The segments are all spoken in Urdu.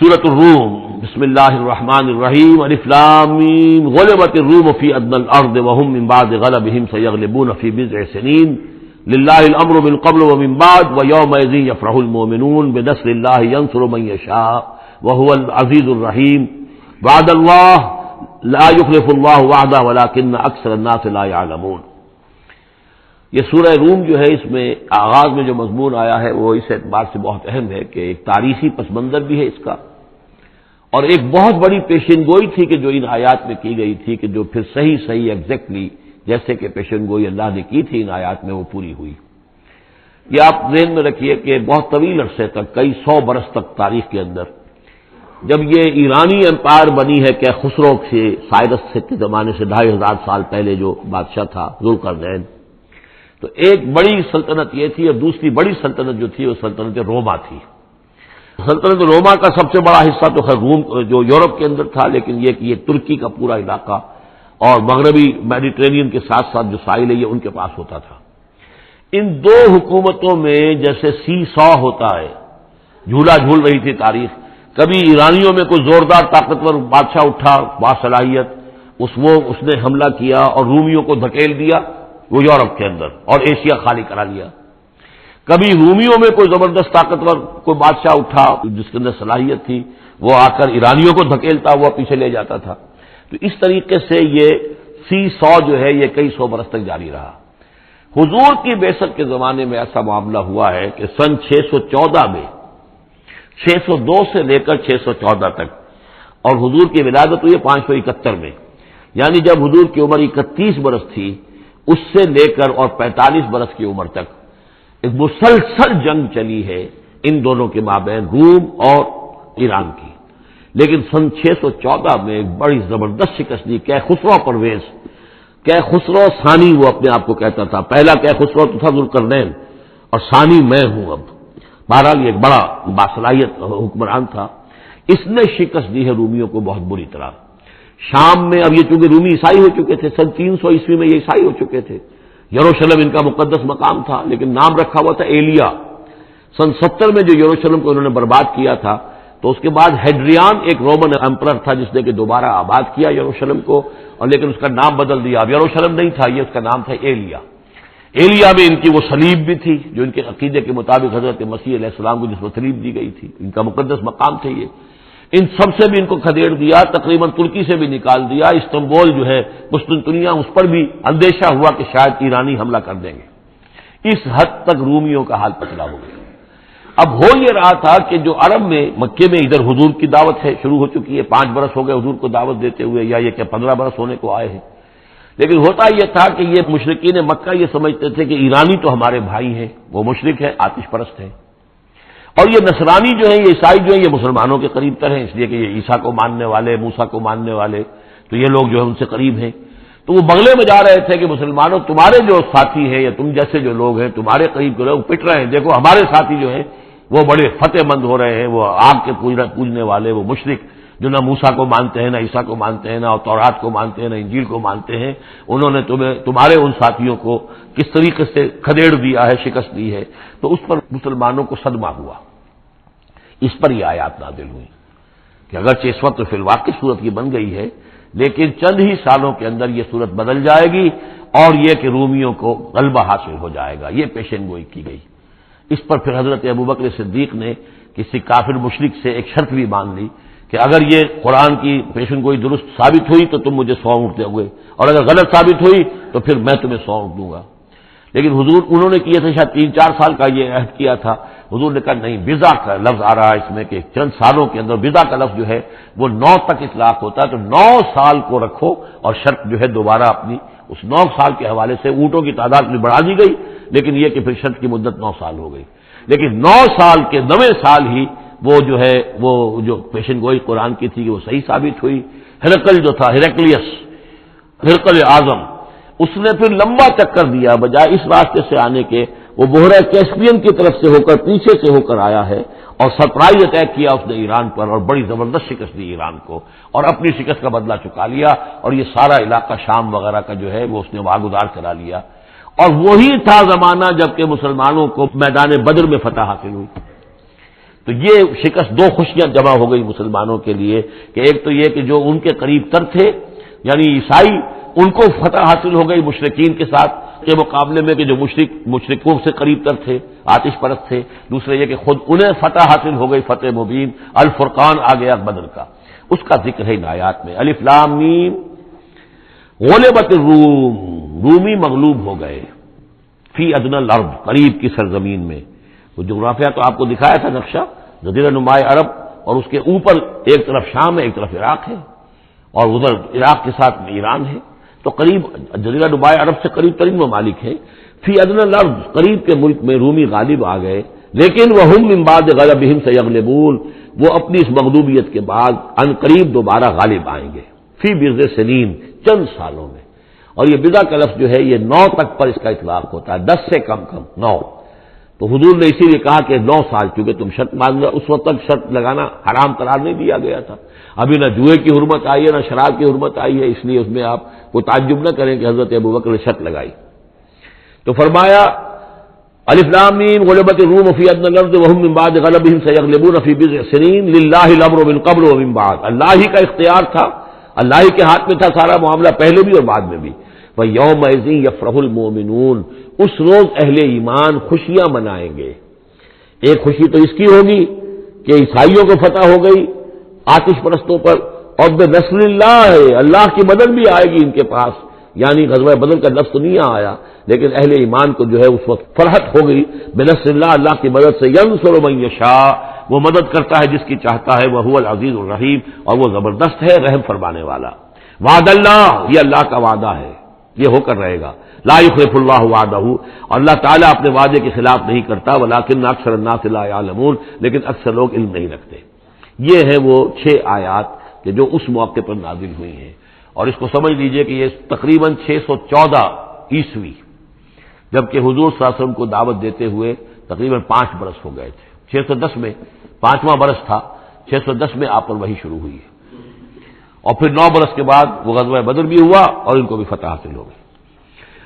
سورۃ الروم بسم اللہ الرحمن الرحیم الف لام میم غلبت الروم فی ادنى الارض وهم من بعد غلبهم سيغلبون في بضع سنين لله الامر من قبل ومن بعد ويومئذ يفرح المؤمنون بنصر الله ينصر من يشاء وهو العزيز الرحيم وعد الله لا يخلف الله وعده ولكن اکثر الناس لا يعلمون۔ یہ سورہ روم جو ہے، اس میں آغاز میں جو مضمون آیا ہے وہ اس اعتبار سے بہت اہم ہے کہ ایک تاریخی پس منظر بھی ہے اس کا، اور ایک بہت بڑی پیشن گوئی تھی کہ جو ان آیات میں کی گئی تھی کہ جو پھر صحیح ایگزیکٹلی جیسے کہ پیشن گوئی اللہ نے کی تھی ان آیات میں وہ پوری ہوئی۔ یہ آپ ذہن میں رکھیے کہ بہت طویل عرصے تک، کئی 100 برس تک تاریخ کے اندر، جب یہ ایرانی امپائر بنی ہے کہ خسرو سے سائرس کے زمانے سے 2500 سال پہلے جو بادشاہ تھا ذوالقرنین، تو ایک بڑی سلطنت یہ تھی اور دوسری بڑی سلطنت جو تھی وہ سلطنت روما تھی۔ سلطنت روما کا سب سے بڑا حصہ تو خیر روم جو یورپ کے اندر تھا، لیکن یہ کہ یہ ترکی کا پورا علاقہ اور مغربی میڈیٹرینین کے ساتھ ساتھ جو ساحل ہے یہ ان کے پاس ہوتا تھا۔ ان دو حکومتوں میں جیسے سی سو ہوتا ہے، جھولا جھول رہی تھی تاریخ۔ کبھی ایرانیوں میں کوئی زوردار طاقتور بادشاہ اٹھا باصلاحیت، اس نے حملہ کیا اور رومیوں کو دھکیل دیا وہ یورپ کے اندر اور ایشیا خالی کرا لیا۔ کبھی رومیوں میں کوئی زبردست طاقتور کوئی بادشاہ اٹھا جس کے اندر صلاحیت تھی، وہ آ کر ایرانیوں کو دھکیلتا ہوا پیچھے لے جاتا تھا۔ تو اس طریقے سے یہ سی 100 جو ہے یہ کئی 100 برس تک جاری رہا۔ حضور کی بعثت کے زمانے میں ایسا معاملہ ہوا ہے کہ سن 614 میں، 602 سے لے کر 614 تک، اور حضور کی ولادت ہوئی 571 میں، یعنی جب حضور کی عمر 31 برس تھی اس سے لے کر اور 45 برس کی عمر تک ایک مسلسل جنگ چلی ہے ان دونوں کے مابین، روم اور ایران کی۔ لیکن سن 614 میں ایک بڑی زبردست شکست دی کیخسرو پرویز، کیخسرو ثانی وہ اپنے آپ کو کہتا تھا، پہلا کیخسرو تو تھا ذوالقرنین اور ثانی میں ہوں اب، بہرحال یہ ایک بڑا باصلاحیت حکمران تھا۔ اس نے شکست دی ہے رومیوں کو بہت بری طرح۔ شام میں، اب یہ چونکہ رومی عیسائی ہو چکے تھے، سن 300 عیسوی میں یہ عیسائی ہو چکے تھے، یروشلم ان کا مقدس مقام تھا لیکن نام رکھا ہوا تھا ایلیا۔ سن 70 میں جو یروشلم کو انہوں نے برباد کیا تھا، تو اس کے بعد ہیڈریان ایک رومن امپرر تھا جس نے کہ دوبارہ آباد کیا یروشلم کو، اور لیکن اس کا نام بدل دیا، اب یروشلم نہیں تھا، یہ اس کا نام تھا ایلیا۔ ایلیا میں ان کی وہ صلیب بھی تھی جو ان کے عقیدے کے مطابق حضرت مسیح علیہ السلام کو جس پر صلیب دی گئی تھی، ان کا مقدس مقام تھا یہ۔ ان سب سے بھی ان کو کھدیڑ دیا، تقریباً ترکی سے بھی نکال دیا، استنبول جو ہے قسطنطنیہ اس پر بھی اندیشہ ہوا کہ شاید ایرانی حملہ کر دیں گے۔ اس حد تک رومیوں کا حال پتلا ہو گیا۔ اب ہو یہ رہا تھا کہ جو عرب میں مکے میں ادھر حضور کی دعوت ہے شروع ہو چکی ہے، 5 برس ہو گئے حضور کو دعوت دیتے ہوئے، یا یہ کہ 15 برس ہونے کو آئے ہیں، لیکن ہوتا یہ تھا کہ یہ مشرکین مکہ یہ سمجھتے تھے کہ ایرانی تو ہمارے بھائی ہیں، وہ مشرک ہیں، آتش پرست ہیں، اور یہ نصرانی جو ہیں، یہ عیسائی جو ہیں، یہ مسلمانوں کے قریب تر ہیں، اس لیے کہ یہ عیسیٰ کو ماننے والے، موسیٰ کو ماننے والے، تو یہ لوگ جو ہیں ان سے قریب ہیں۔ تو وہ بغلے میں جا رہے تھے کہ مسلمانوں تمہارے جو ساتھی ہیں یا تم جیسے جو لوگ ہیں تمہارے قریب کے لوگ پٹ رہے ہیں، دیکھو ہمارے ساتھی جو ہیں وہ بڑے فتح مند ہو رہے ہیں، وہ آگ کے پوجنے والے، وہ مشرک جو نہ موسیٰ کو مانتے ہیں، نہ عیسیٰ کو مانتے ہیں، نہ تورات کو مانتے ہیں، نہ انجیل کو مانتے ہیں، انہوں نے تمہارے ان ساتھیوں کو کس طریقے سے کھدیڑ دیا ہے، شکست دی ہے۔ تو اس پر مسلمانوں کو صدمہ ہوا، اس پر یہ آیات نازل ہوئی کہ اگرچہ اس وقت فی الواقع صورت یہ بن گئی ہے، لیکن چند ہی سالوں کے اندر یہ صورت بدل جائے گی اور یہ کہ رومیوں کو غلبہ حاصل ہو جائے گا، یہ پیشن گوئی کی گئی۔ اس پر پھر حضرت ابوبکر صدیق نے کسی کافر مشرک سے ایک شرط بھی مان لی کہ اگر یہ قرآن کی پیشن گوئی درست ثابت ہوئی تو تم مجھے 100 اونٹ دو گے، اور اگر غلط ثابت ہوئی تو پھر میں تمہیں 100 اونٹ دوں گا۔ لیکن حضور انہوں نے کیا تھا، شاید 3-4 سال کا یہ عہد کیا تھا، حضور نے کہا نہیں، بضع کا لفظ آ رہا ہے اس میں کہ چند سالوں کے اندر، بضع کا لفظ جو ہے وہ 9 تک اطلاق ہوتا ہے، تو 9 سال کو رکھو، اور شرط جو ہے دوبارہ اپنی اس 9 سال کے حوالے سے اونٹوں کی تعداد بھی بڑھا دی گئی، لیکن یہ کہ پھر شرط کی مدت 9 سال ہو گئی۔ لیکن 9 سال کے 9ویں سال ہی وہ جو ہے وہ جو پیشن گوئی قرآن کی تھی کہ وہ صحیح ثابت ہوئی۔ ہرقل جو تھا، ہرقل اعظم، اس نے پھر لمبا چکر دیا، بجائے اس راستے سے آنے کے وہ بحیرہ کیسپیئن کی طرف سے ہو کر پیچھے سے ہو کر آیا ہے اور سرپرائز اٹیک کیا اس نے ایران پر، اور بڑی زبردست شکست دی ایران کو، اور اپنی شکست کا بدلہ چکا لیا، اور یہ سارا علاقہ شام وغیرہ کا جو ہے وہ اس نے واگزار کرا لیا۔ اور وہی تھا زمانہ جب کہ مسلمانوں کو میدان بدر میں فتح حاصل ہوئی۔ تو یہ شکست، دو خوشیاں جمع ہو گئی مسلمانوں کے لیے کہ ایک تو یہ کہ جو ان کے قریب تر تھے یعنی عیسائی، ان کو فتح حاصل ہو گئی مشرکین کے ساتھ کے مقابلے میں کہ جو مشرکوں سے قریب تر تھے، آتش پرست تھے. دوسرے یہ کہ خود انہیں فتح حاصل ہو گئی، فتح مبین، الفرقان آ گیا بدر کا. اس کا ذکر ہے ان آیات میں. الف لام میم غلبت الروم، رومی مغلوب ہو گئے، فی ادنی الارض، قریب کی سرزمین میں. وہ جغرافیہ تو آپ کو دکھایا تھا نقشہ، جزیرہ نما عرب، اور اس کے اوپر ایک طرف شام ہے، ایک طرف عراق ہے، اور ادھر عراق کے ساتھ ایران ہے. تو قریب جزیرہ نما عرب سے قریب ترین ممالک ہیں. فی ادنی الارض، قریب کے ملک میں رومی غالب آ گئے. لیکن وہم من بعد غلبہم سیغلبون، وہ اپنی اس مغلوبیت کے بعد ان قریب دوبارہ غالب آئیں گے. فی بضع سنین، چند سالوں میں. اور یہ بضع کا لفظ جو ہے یہ 9 تک پر اس کا اطلاق ہوتا ہے، 10 سے کم 9. تو حضور نے اسی لیے کہا کہ 9 سال، کیونکہ تم شرط مان لو، اس وقت تک شرط لگانا حرام قرار نہیں دیا گیا تھا. ابھی نہ جوئے کی حرمت آئی ہے نہ شراب کی حرمت آئی ہے، اس لیے اس میں آپ کوئی تعجب نہ کریں کہ حضرت ابوبکر نے شرط لگائی. تو فرمایا الف لام میم غلبت الروم فی ادنی الارض وهم من بعد غلبهم سيغلبون في بضع سنين لله الامر من قبل ومن بعد. اللہ ہی کا اختیار تھا، اللہ ہی کے ہاتھ میں تھا سارا معاملہ، پہلے بھی اور بعد میں بھی. وَيَوْمَئِذٍ يَفْرَحُ الْمُؤْمِنُونَ، اس روز اہل ایمان خوشیاں منائیں گے. ایک خوشی تو اس کی ہوگی کہ عیسائیوں کو فتح ہو گئی آتش پرستوں پر، اور بنصر اللہ، اللہ کی مدد بھی آئے گی ان کے پاس. یعنی غزوہ بدر کا لفظ تو نہیں آیا، لیکن اہل ایمان کو جو ہے اس وقت فرحت ہو گئی. بنصر اللہ، اللہ کی مدد سے. يَنصُرُ مَن يَشَاءُ، وہ مدد کرتا ہے جس کی چاہتا ہے. وَهُوَ الْعَزِيزُ الرَّحِيمُ، اور وہ زبردست ہے، رحم فرمانے والا. وعد اللہ، یہ اللہ کا وعدہ ہے، یہ ہو کر رہے گا. لا یخلف اللہ وعدہ، اور اللہ تعالیٰ اپنے وعدے کے خلاف نہیں کرتا. ولکن اکثر الناس لا یعلمون، لیکن اکثر لوگ علم نہیں رکھتے. یہ ہیں وہ 6 آیات کہ جو اس موقع پر نازل ہوئی ہیں. اور اس کو سمجھ لیجئے کہ یہ تقریباً 614 عیسوی، جبکہ حضور صلی اللہ علیہ وسلم کو دعوت دیتے ہوئے تقریباً 5 برس ہو گئے تھے. 610 میں 5واں برس تھا، 610 میں آپ پر وحی شروع ہوئی ہے. اور پھر 9 برس کے بعد وہ غزوہ بدر بھی ہوا اور ان کو بھی فتح حاصل ہو گئی.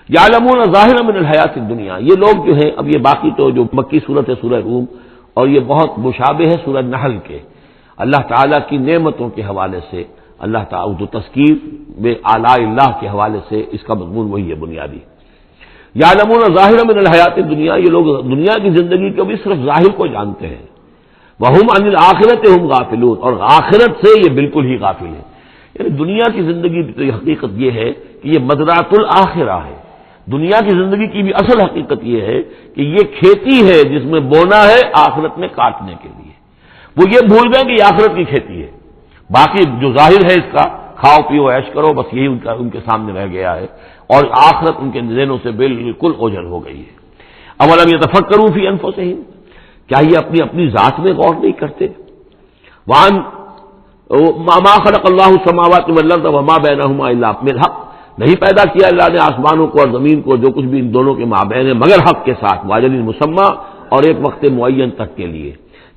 یعلمون ظاہرا من الحیات الدنیا، یہ لوگ جو ہیں، اب یہ باقی تو جو مکی صورت ہے سورہ روم، اور یہ بہت مشابہ ہے سورہ نحل کے. اللہ تعالیٰ کی نعمتوں کے حوالے سے، اللہ تعالیٰ جو تذکیر میں آلاء اللہ کے حوالے سے اس کا مضمون وہی ہے بنیادی. یعلمون ظاہرا من الحیات الدنیا، یہ لوگ دنیا کی زندگی کو بھی صرف ظاہر کو جانتے ہیں. وہم عن الآخرۃ ہم غافلون، اور آخرت سے یہ بالکل ہی غافل ہیں. یعنی دنیا کی زندگی کی حقیقت یہ ہے کہ یہ مزرعۃ الآخرہ ہے. دنیا کی زندگی کی بھی اصل حقیقت یہ ہے کہ یہ کھیتی ہے جس میں بونا ہے آخرت میں کاٹنے کے لیے. وہ یہ بھول گئے کہ یہ آخرت کی کھیتی ہے. باقی جو ظاہر ہے اس کا، کھاؤ پیو عیش کرو، بس یہی ان کے سامنے رہ گیا ہے، اور آخرت ان کے ذہنوں سے بالکل اوجھل ہو گئی ہے. اولم یتفکروا فی انفسہم، کیا یہ اپنی ذات میں غور نہیں کرتے؟ وان ما خلق اللہ السماوات والارض وما بینہما الا بالحق، نہیں پیدا کیا اللہ نے آسمانوں کو اور زمین کو، جو کچھ بھی ان دونوں کے مابین ہے، مگر حق کے ساتھ. واجل مسمى، اور ایک وقت معین تک کے لیے.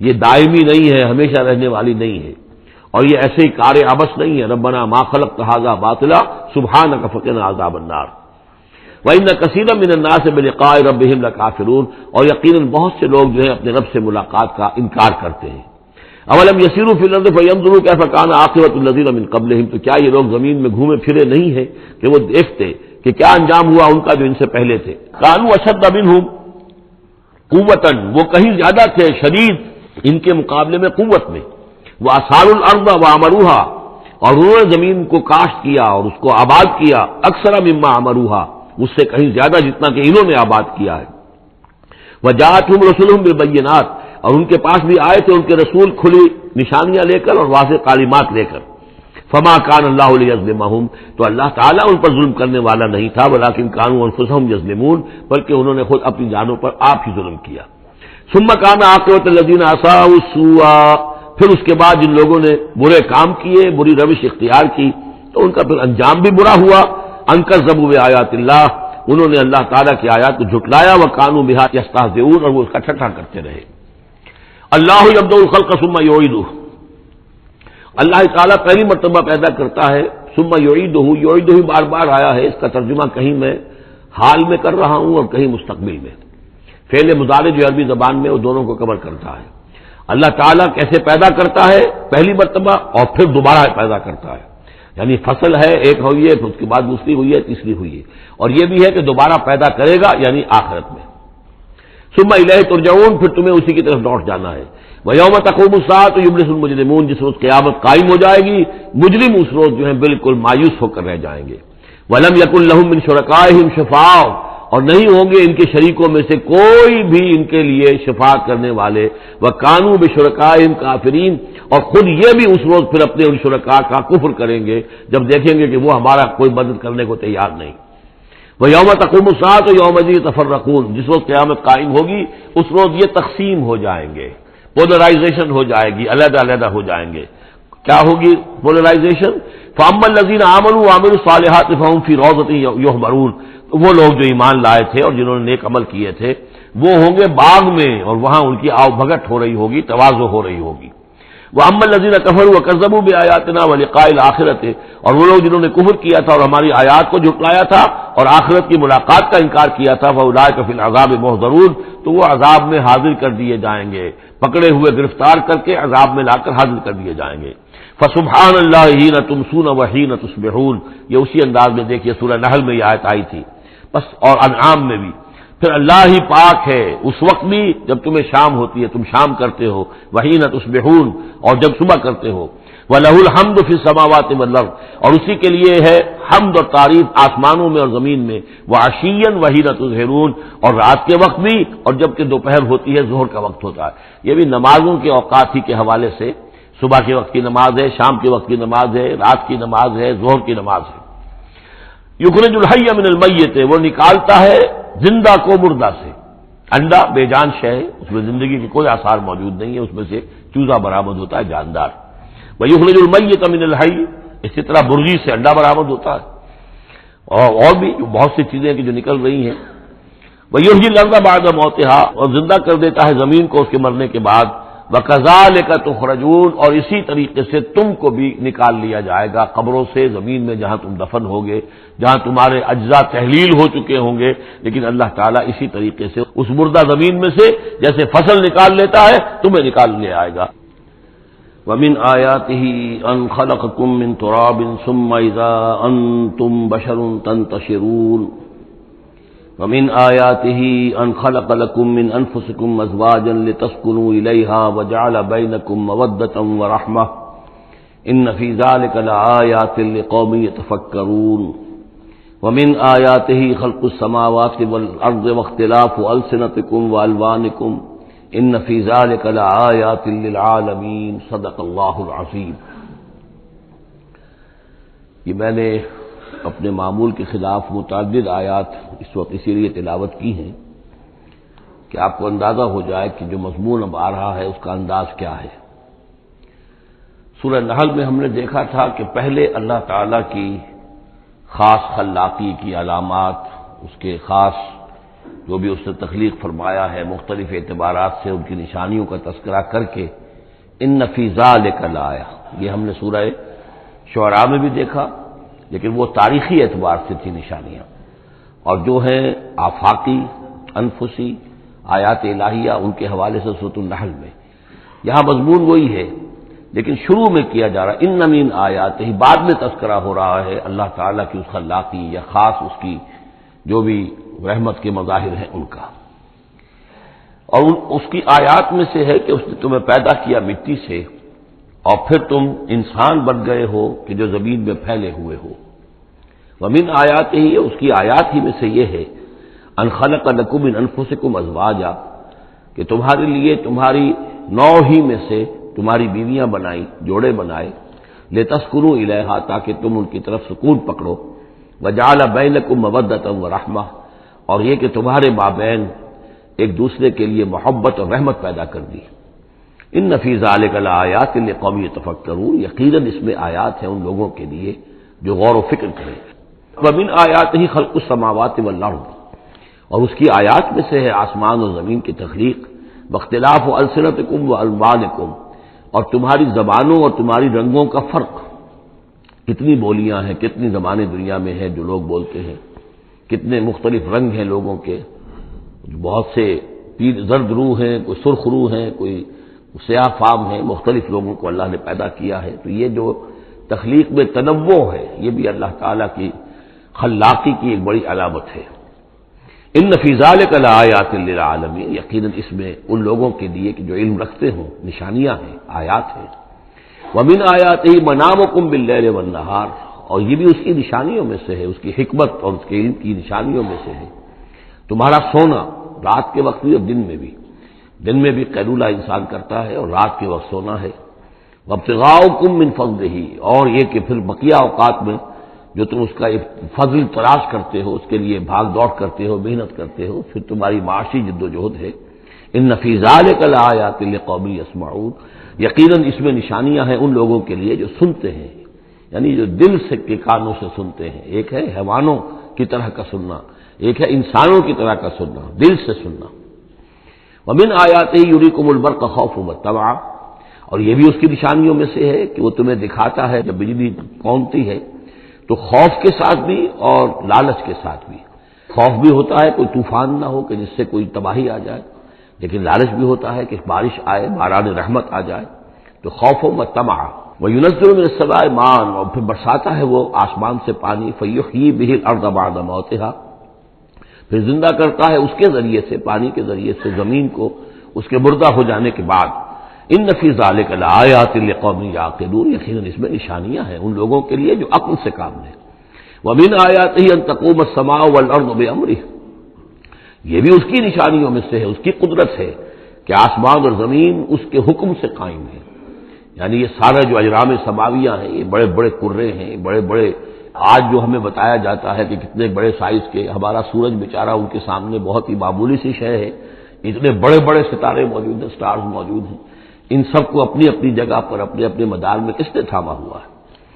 یہ دائمی نہیں ہے، ہمیشہ رہنے والی نہیں ہے، اور یہ ایسے ہی کار عبث نہیں ہے. ربنا ما خلقت هذا باطلا سبحانك فقنا عذاب النار. وان كثيرا من الناس بلقاء ربهم لكافرون، اور یقیناً بہت سے لوگ جو ہے اپنے رب سے ملاقات کا انکار کرتے ہیں. اولم یسیروا فی الارض فینظروا کیف کان عاقبۃ الذین من قبلہم، تو کیا یہ لوگ زمین میں گھومے پھرے نہیں ہیں کہ وہ دیکھتے کہ کیا انجام ہوا ان کا جو ان سے پہلے تھے. کانوا اشد منہم قوۃ، وہ کہیں زیادہ تھے شدید ان کے مقابلے میں قوت میں. واثاروا الارض وعمروها، اور انہوں نے زمین کو کاشت کیا اور اس کو آباد کیا. اکثر مما عمروها، اس سے کہیں زیادہ جتنا کہ انہوں نے آباد کیا ہے. وجاءتهم رسلهم بالبینات، اور ان کے پاس بھی آئے تھے ان کے رسول کھلی نشانیاں لے کر اور واضح تعلیمات لے کر. فما کان اللہ لیظلمہم، تو اللہ تعالیٰ ان پر ظلم کرنے والا نہیں تھا. ولکن کانوا انفسہم یظلمون، بلکہ انہوں نے خود اپنی جانوں پر آپ ہی ظلم کیا. ثم کان عاقبۃ الذین اساءوا السوء، پھر اس کے بعد جن لوگوں نے برے کام کیے، بری روش اختیار کی، تو ان کا پھر انجام بھی برا ہوا. ان کذبوا بآیات اللہ، انہوں نے اللہ تعالیٰ کی آیات کو جھٹلایا. وکانوا بہا یستہزئون، اور وہ اس کا ٹھٹھا کرتے رہے. اللہ یبدأ الخلق ثم یعیدہ، اللہ تعالیٰ پہلی مرتبہ پیدا کرتا ہے. ثم یعیدہ، یعیدہ بار بار آیا ہے، اس کا ترجمہ کہیں میں حال میں کر رہا ہوں اور کہیں مستقبل میں. فعل مضارع جو عربی زبان میں وہ دونوں کو کور کرتا ہے. اللہ تعالیٰ کیسے پیدا کرتا ہے پہلی مرتبہ اور پھر دوبارہ پیدا کرتا ہے، یعنی فصل ہے ایک ہوئی ہے، پھر اس کے بعد دوسری ہوئی ہے، تیسری ہوئی ہے، اور یہ بھی ہے کہ دوبارہ پیدا کرے گا یعنی آخرت میں۔ ثم الیہ ترجعون، پھر تمہیں اسی کی طرف لوٹ جانا ہے۔ ویوم تقوم الساعۃ یبلس المجرمون، جس روز قیامت قائم ہو جائے گی مجرم اس روز جو ہیں بالکل مایوس ہو کر رہ جائیں گے۔ ولم یکن لہم من شرکائہم شفاع، اور نہیں ہوں گے ان کے شریکوں میں سے کوئی بھی ان کے لیے شفاعت کرنے والے، وکانوا بشرکائہم کافرین، اور خود یہ بھی اس روز پھر اپنے ان شرکاء کا کفر کریں گے جب دیکھیں گے کہ وہ ہمارا کوئی مدد کرنے کو تیار نہیں۔ وَيَوْمَ تَقُومُ السَّاعَةُ يَوْمَئِذٍ يَتَفَرَّقُونَ، جس روز قیامت قائم ہوگی اس روز یہ تقسیم ہو جائیں گے، پولرائزیشن ہو جائے گی، علیحدہ علیحدہ ہو جائیں گے۔ کیا ہوگی پولرائزیشن؟ فَأَمَّا الَّذِينَ آمَنُوا وَعَمِلُوا الصَّالِحَاتِ فَهُمْ فِي رَوْضَةٍ يُحْبَرُونَ، وہ لوگ جو ایمان لائے تھے اور جنہوں نے نیک عمل کیے تھے وہ ہوں گے باغ میں، اور وہاں ان کی آؤ بھگت ہو رہی ہوگی، تواضع ہو رہی ہوگی۔ وَأَمَّا الَّذِينَ كَفَرُوا وَكَذَّبُوا بِآيَاتِنَا وَلِقَاءِ الْآخِرَةِ، اور وہ لوگ جنہوں نے کفر کیا تھا اور ہماری آیات کو جھٹلایا تھا اور آخرت کی ملاقات کا انکار کیا تھا، فَأُولَٰئِكَ فِي الْعَذَابِ مُحْضَرُونَ، تو وہ عذاب میں حاضر کر دیے جائیں گے، پکڑے ہوئے گرفتار کر کے عذاب میں لا کر حاضر کر دیے جائیں گے۔ فَسُبْحَانَ اللَّهِ حِينَ تُمْسُونَ وَحِينَ تُصْبِحُونَ، یہ اسی انداز میں دیکھیے سورہ نحل میں یہ آیت آئی تھی بس، اور انعام میں بھی۔ پھر اللہ ہی پاک ہے اس وقت بھی جب تمہیں شام ہوتی ہے، تم شام کرتے ہو، وحین تصبحون، اور جب صبح کرتے ہو۔ وَلَهُ الْحَمْدُ فِي السَّمَاوَاتِ وَالْأَرْضِ، اور اسی کے لیے ہے حمد اور تعریف آسمانوں میں اور زمین میں۔ وَعَشِيًّا وَحِينَ تُظْهِرُونَ، اور رات کے وقت بھی اور جب کہ دوپہر ہوتی ہے، ظہر کا وقت ہوتا ہے۔ یہ بھی نمازوں کے اوقات ہی کے حوالے سے، صبح کے وقت کی نماز ہے، شام کے وقت کی نماز ہے، رات کی نماز ہے، ظہر کی نماز ہے۔ یخرج الحی من المیت، وہ نکالتا ہے زندہ کو مردہ سے۔ انڈا بے جان شے ہے، اس میں زندگی کے کوئی آثار موجود نہیں ہے، اس میں سے چوزا برآمد ہوتا ہے جاندار۔ ویخرج المیت من الحی، اسی طرح مرغی سے انڈا برآمد ہوتا ہے، اور بھی بہت سی چیزیں کہ جو نکل رہی ہیں۔ ویحیی الارض بعد موتہا، اور زندہ کر دیتا ہے زمین کو اس کے مرنے کے بعد۔ وَكَذَلِكَ تُخْرَجُونَ، اور اسی طریقے سے تم کو بھی نکال لیا جائے گا قبروں سے، زمین میں جہاں تم دفن ہوگے، جہاں تمہارے اجزاء تحلیل ہو چکے ہوں گے، لیکن اللہ تعالیٰ اسی طریقے سے اس مردہ زمین میں سے جیسے فصل نکال لیتا ہے تمہیں نکال لے آئے گا۔ وَمِنْ آيَاتِهِ أَنْ خَلَقَكُم مِّن تُرَابٍ ثُمَّ إِذَا أَنْتُمْ بَشَرٌ تَنْتَشِرُونَ وَمِنْ آيَاتِهِ أَنْ خَلَقَ لَكُم مِّنْ أَنفُسِكُمْ أَزْوَاجًا لِتَسْكُنُوا إِلَيْهَا وَجَعَلَ بَيْنَكُم مَّوَدَّةً وَرَحْمَةً إِنَّ فِي ذَلِكَ لَآيَاتٍ لِقَوْمٍ يَتَفَكَّرُونَ وَمِنْ آيَاتِهِ خَلْقُ السَّمَاوَاتِ وَالْأَرْضِ وَاخْتِلَافُ أَلْسِنَتِكُمْ وَأَلْوَانِكُمْ إِنَّ فِي ذَلِكَ لَآيَاتٍ لِلْعَالَمِينَ صدق اللہ العظیم۔ یہ میں نے اپنے معمول کے خلاف متعدد آیات اس وقت اسی لیے تلاوت کی ہیں کہ آپ کو اندازہ ہو جائے کہ جو مضمون اب آ رہا ہے اس کا انداز کیا ہے۔ سورہ نحل میں ہم نے دیکھا تھا کہ پہلے اللہ تعالی کی خاص خلاقی کی علامات، اس کے خاص جو بھی اس نے تخلیق فرمایا ہے مختلف اعتبارات سے ان کی نشانیوں کا تذکرہ کر کے ان فی ذالک لآیہ، یہ ہم نے سورہ شعراء میں بھی دیکھا، لیکن وہ تاریخی اعتبار سے تھی نشانیاں، اور جو ہیں آفاقی انفسی آیات الہیہ ان کے حوالے سے سورۃ النحل میں، یہاں مضمون وہی ہے لیکن شروع میں کیا جا رہا ان من آیات ہی، بعد میں تذکرہ ہو رہا ہے اللہ تعالیٰ کی اس خلاقی یا خاص اس کی جو بھی رحمت کے مظاہر ہیں ان کا، اور اس کی آیات میں سے ہے کہ اس نے تمہیں پیدا کیا مٹی سے اور پھر تم انسان بن گئے ہو کہ جو زمین میں پھیلے ہوئے ہو۔ ومن آیات ہی، اس کی آیات ہی میں سے یہ ہے ان خلق لکم من انفسکم ازواجا، کہ تمہارے لیے تمہاری نوع ہی میں سے تمہاری بیویاں بنائی، جوڑے بنائے، لتسکنوا الیہا، تاکہ تم ان کی طرف سکون پکڑو، وجعل بینکم مودۃ ورحمہ، اور یہ کہ تمہارے مابین ایک دوسرے کے لیے محبت اور رحمت پیدا کر دی۔ ان فی ذالک لآیات لقوم یتفکرون، یقیناً اس میں آیات ہیں ان لوگوں کے لیے جو غور و فکر کریں۔ ومن آیاتہ خلق السماوات والارض، اور اس کی آیات میں سے ہے آسمان اور زمین کی تخلیق، واختلاف السنتکم والوانکم، اور تمہاری زبانوں اور تمہاری رنگوں کا فرق، کتنی بولیاں ہیں، کتنی زبانیں دنیا میں ہیں جو لوگ بولتے ہیں، کتنے مختلف رنگ ہیں لوگوں کے، بہت سے زرد روح ہیں، کوئی سرخ روح ہیں، کوئی سیاہ فام ہیں، مختلف لوگوں کو اللہ نے پیدا کیا ہے۔ تو یہ جو تخلیق میں تنوع ہے، یہ بھی اللہ تعالیٰ کی خلاقی کی ایک بڑی علامت ہے۔ ان فی ذلک لآیات للعالمین، یقیناً اس میں ان لوگوں کے لیے کہ جو علم رکھتے ہوں نشانیاں ہیں، آیات ہیں۔ ومن آیاتہ منامکم باللیل والنہار، اور یہ بھی اس کی نشانیوں میں سے ہے، اس کی حکمت اور اس کے علم کی نشانیوں میں سے ہے تمہارا سونا، رات کے وقت بھی اور دن میں بھی۔ دن میں بھی قیلولہ انسان کرتا ہے اور رات کے وقت سونا ہے۔ وابتغاؤکم من فضلہ، اور یہ کہ پھر بقیہ اوقات میں جو تم اس کا فضل تلاش کرتے ہو، اس کے لیے بھاگ دوڑ کرتے ہو، محنت کرتے ہو، پھر تمہاری معاشی جد و جہد ہے۔ ان فی ذلک لآیات لقوم یسمعون، یقیناً اس میں نشانیاں ہیں ان لوگوں کے لیے جو سنتے ہیں، یعنی جو دل سے کے کانوں سے سنتے ہیں۔ ایک ہے حیوانوں کی طرح کا سننا، ایک ہے انسانوں کی طرح کا سننا، دل سے سننا۔ ومن آیاتہ یریکم البرق خوفا وطمعا، اور یہ بھی اس کی نشانیوں میں سے ہے کہ وہ تمہیں دکھاتا ہے جب بجلی کونتی ہے تو خوف کے ساتھ بھی اور لالچ کے ساتھ بھی۔ خوف بھی ہوتا ہے کوئی طوفان نہ ہو کہ جس سے کوئی تباہی آ جائے، لیکن لالچ بھی ہوتا ہے کہ بارش آئے، باران رحمت آ جائے۔ تو خوف و طمع، وینزل من السماء ماء، اور پھر برساتا ہے وہ آسمان سے پانی، فیحیی بہ الارض بعد موتہا، پھر زندہ کرتا ہے اس کے ذریعے سے، پانی کے ذریعے سے زمین کو اس کے مردہ ہو جانے کے بعد۔ ان فی ذلک لآیات لقوم یعقلون، یقیناً اس میں نشانیاں ہیں ان لوگوں کے لیے جو عقل سے کام لیں۔ ومن آیاتہ ان تقوم السماء والارض بامرہ، یہ بھی اس کی نشانیوں میں سے ہے، اس کی قدرت ہے کہ آسمان اور زمین اس کے حکم سے قائم ہے۔ یعنی یہ سارا جو اجرام سماویہ ہیں، یہ بڑے بڑے کرے ہیں، بڑے بڑے، آج جو ہمیں بتایا جاتا ہے کہ کتنے بڑے سائز کے، ہمارا سورج بیچارہ ان کے سامنے بہت ہی معمولی سی شے ہے، اتنے بڑے بڑے ستارے موجود ہیں، سٹارز موجود ہیں، ان سب کو اپنی اپنی جگہ پر اپنے اپنے مدار میں کس نے تھاما ہوا ہے۔